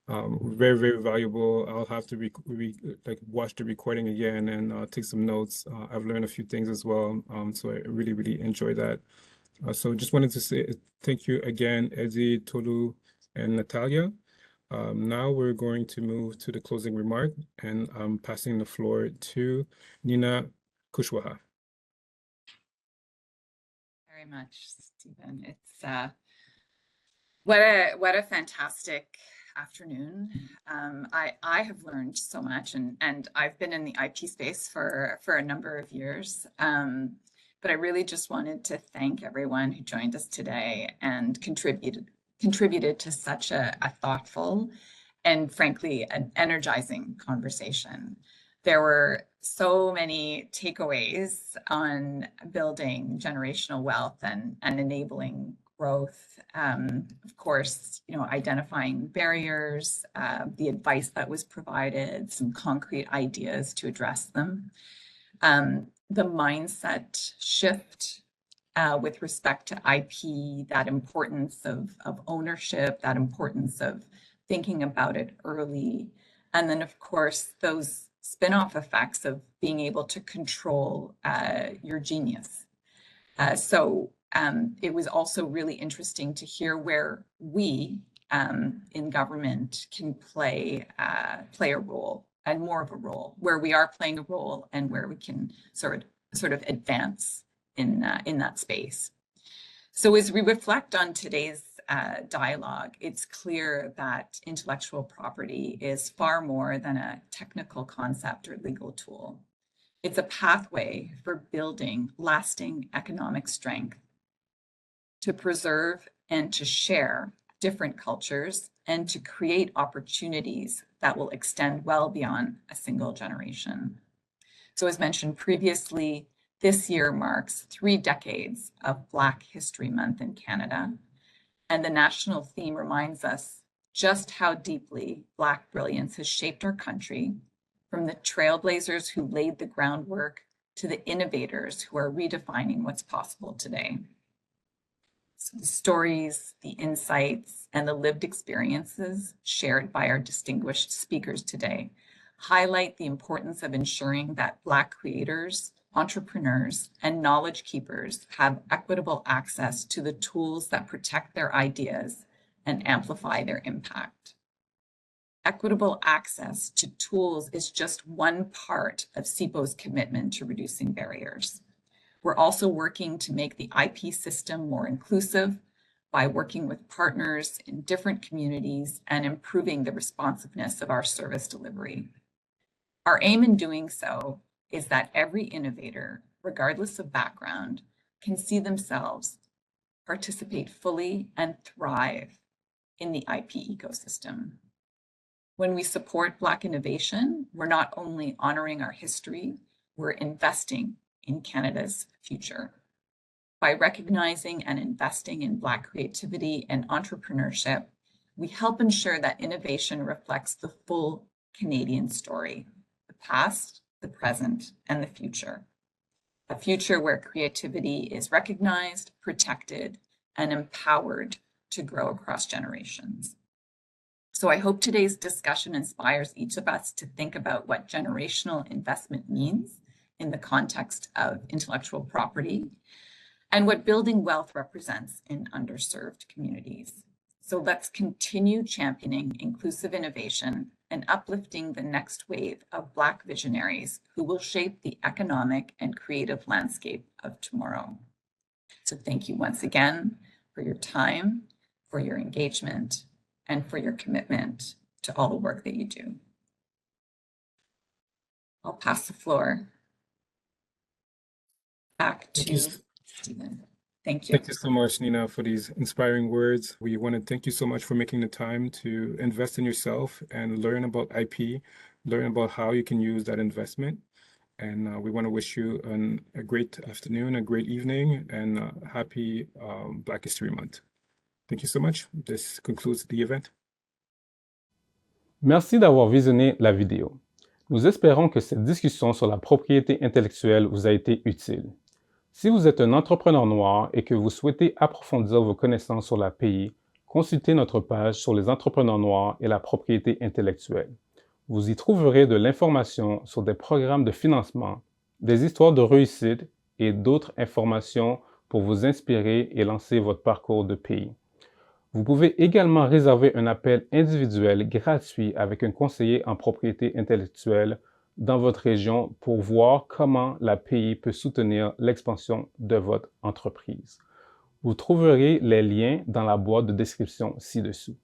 very, very valuable. I'll have to watch the recording again and take some notes. I've learned a few things as well. So I really, really enjoy that. So just wanted to say thank you again, Eddie, Tolu, and Natalia. Now we're going to move to the closing remark, and I'm passing the floor to Nina Kushwaha. Very much, Stephen. It's what a fantastic afternoon. I have learned so much, and I've been in the IP space for a number of years. But I really just wanted to thank everyone who joined us today and contributed to such a thoughtful and frankly an energizing conversation. There were so many takeaways on building generational wealth and enabling growth. Of course, identifying barriers, the advice that was provided, some concrete ideas to address them. The mindset shift with respect to IP, that importance of ownership, that importance of thinking about it early. And then, of course, those spin-off effects of being able to control your genius. So it was also really interesting to hear where we in government can play a role, and more of a role, where we are playing a role and where we can sort of advance in that space. So as we reflect on today's dialogue, it's clear that intellectual property is far more than a technical concept or legal tool. It's a pathway for building lasting economic strength, to preserve and to share different cultures, and to create opportunities that will extend well beyond a single generation. So as mentioned previously, this year marks 3 decades of Black History Month in Canada, and the national theme reminds us just how deeply Black brilliance has shaped our country, from the trailblazers who laid the groundwork to the innovators who are redefining what's possible today. So the stories, the insights, and the lived experiences shared by our distinguished speakers today highlight the importance of ensuring that Black creators, entrepreneurs, and knowledge keepers have equitable access to the tools that protect their ideas and amplify their impact. Equitable access to tools is just one part of CIPO's commitment to reducing barriers. We're also working to make the IP system more inclusive by working with partners in different communities and improving the responsiveness of our service delivery. Our aim in doing so is that every innovator, regardless of background, can see themselves participate fully and thrive in the IP ecosystem. When we support Black innovation, we're not only honoring our history, we're investing in Canada's future. By recognizing and investing in Black creativity and entrepreneurship, we help ensure that innovation reflects the full Canadian story, the past, the present, and the future. A future where creativity is recognized, protected, and empowered to grow across generations. So I hope today's discussion inspires each of us to think about what generational investment means in the context of intellectual property and what building wealth represents in underserved communities. So let's continue championing inclusive innovation and uplifting the next wave of Black visionaries who will shape the economic and creative landscape of tomorrow. So thank you once again for your time, for your engagement, and for your commitment to all the work that you do. I'll pass the floor back to Stephen. Thank you. Thank you so much, Nina, for these inspiring words. We want to thank you so much for making the time to invest in yourself and learn about IP, learn about how you can use that investment. And we want to wish you a great afternoon, a great evening, and happy Black History Month. Thank you so much. This concludes the event. Merci d'avoir visionné la vidéo. Nous espérons que cette discussion sur la propriété intellectuelle vous a été utile. Si vous êtes un entrepreneur noir et que vous souhaitez approfondir vos connaissances sur l'API, consultez notre page sur les entrepreneurs noirs et la propriété intellectuelle. Vous y trouverez de l'information sur des programmes de financement, des histoires de réussite et d'autres informations pour vous inspirer et lancer votre parcours de pays. Vous pouvez également réserver un appel individuel gratuit avec un conseiller en propriété intellectuelle dans votre région pour voir comment l'API peut soutenir l'expansion de votre entreprise. Vous trouverez les liens dans la boîte de description ci-dessous.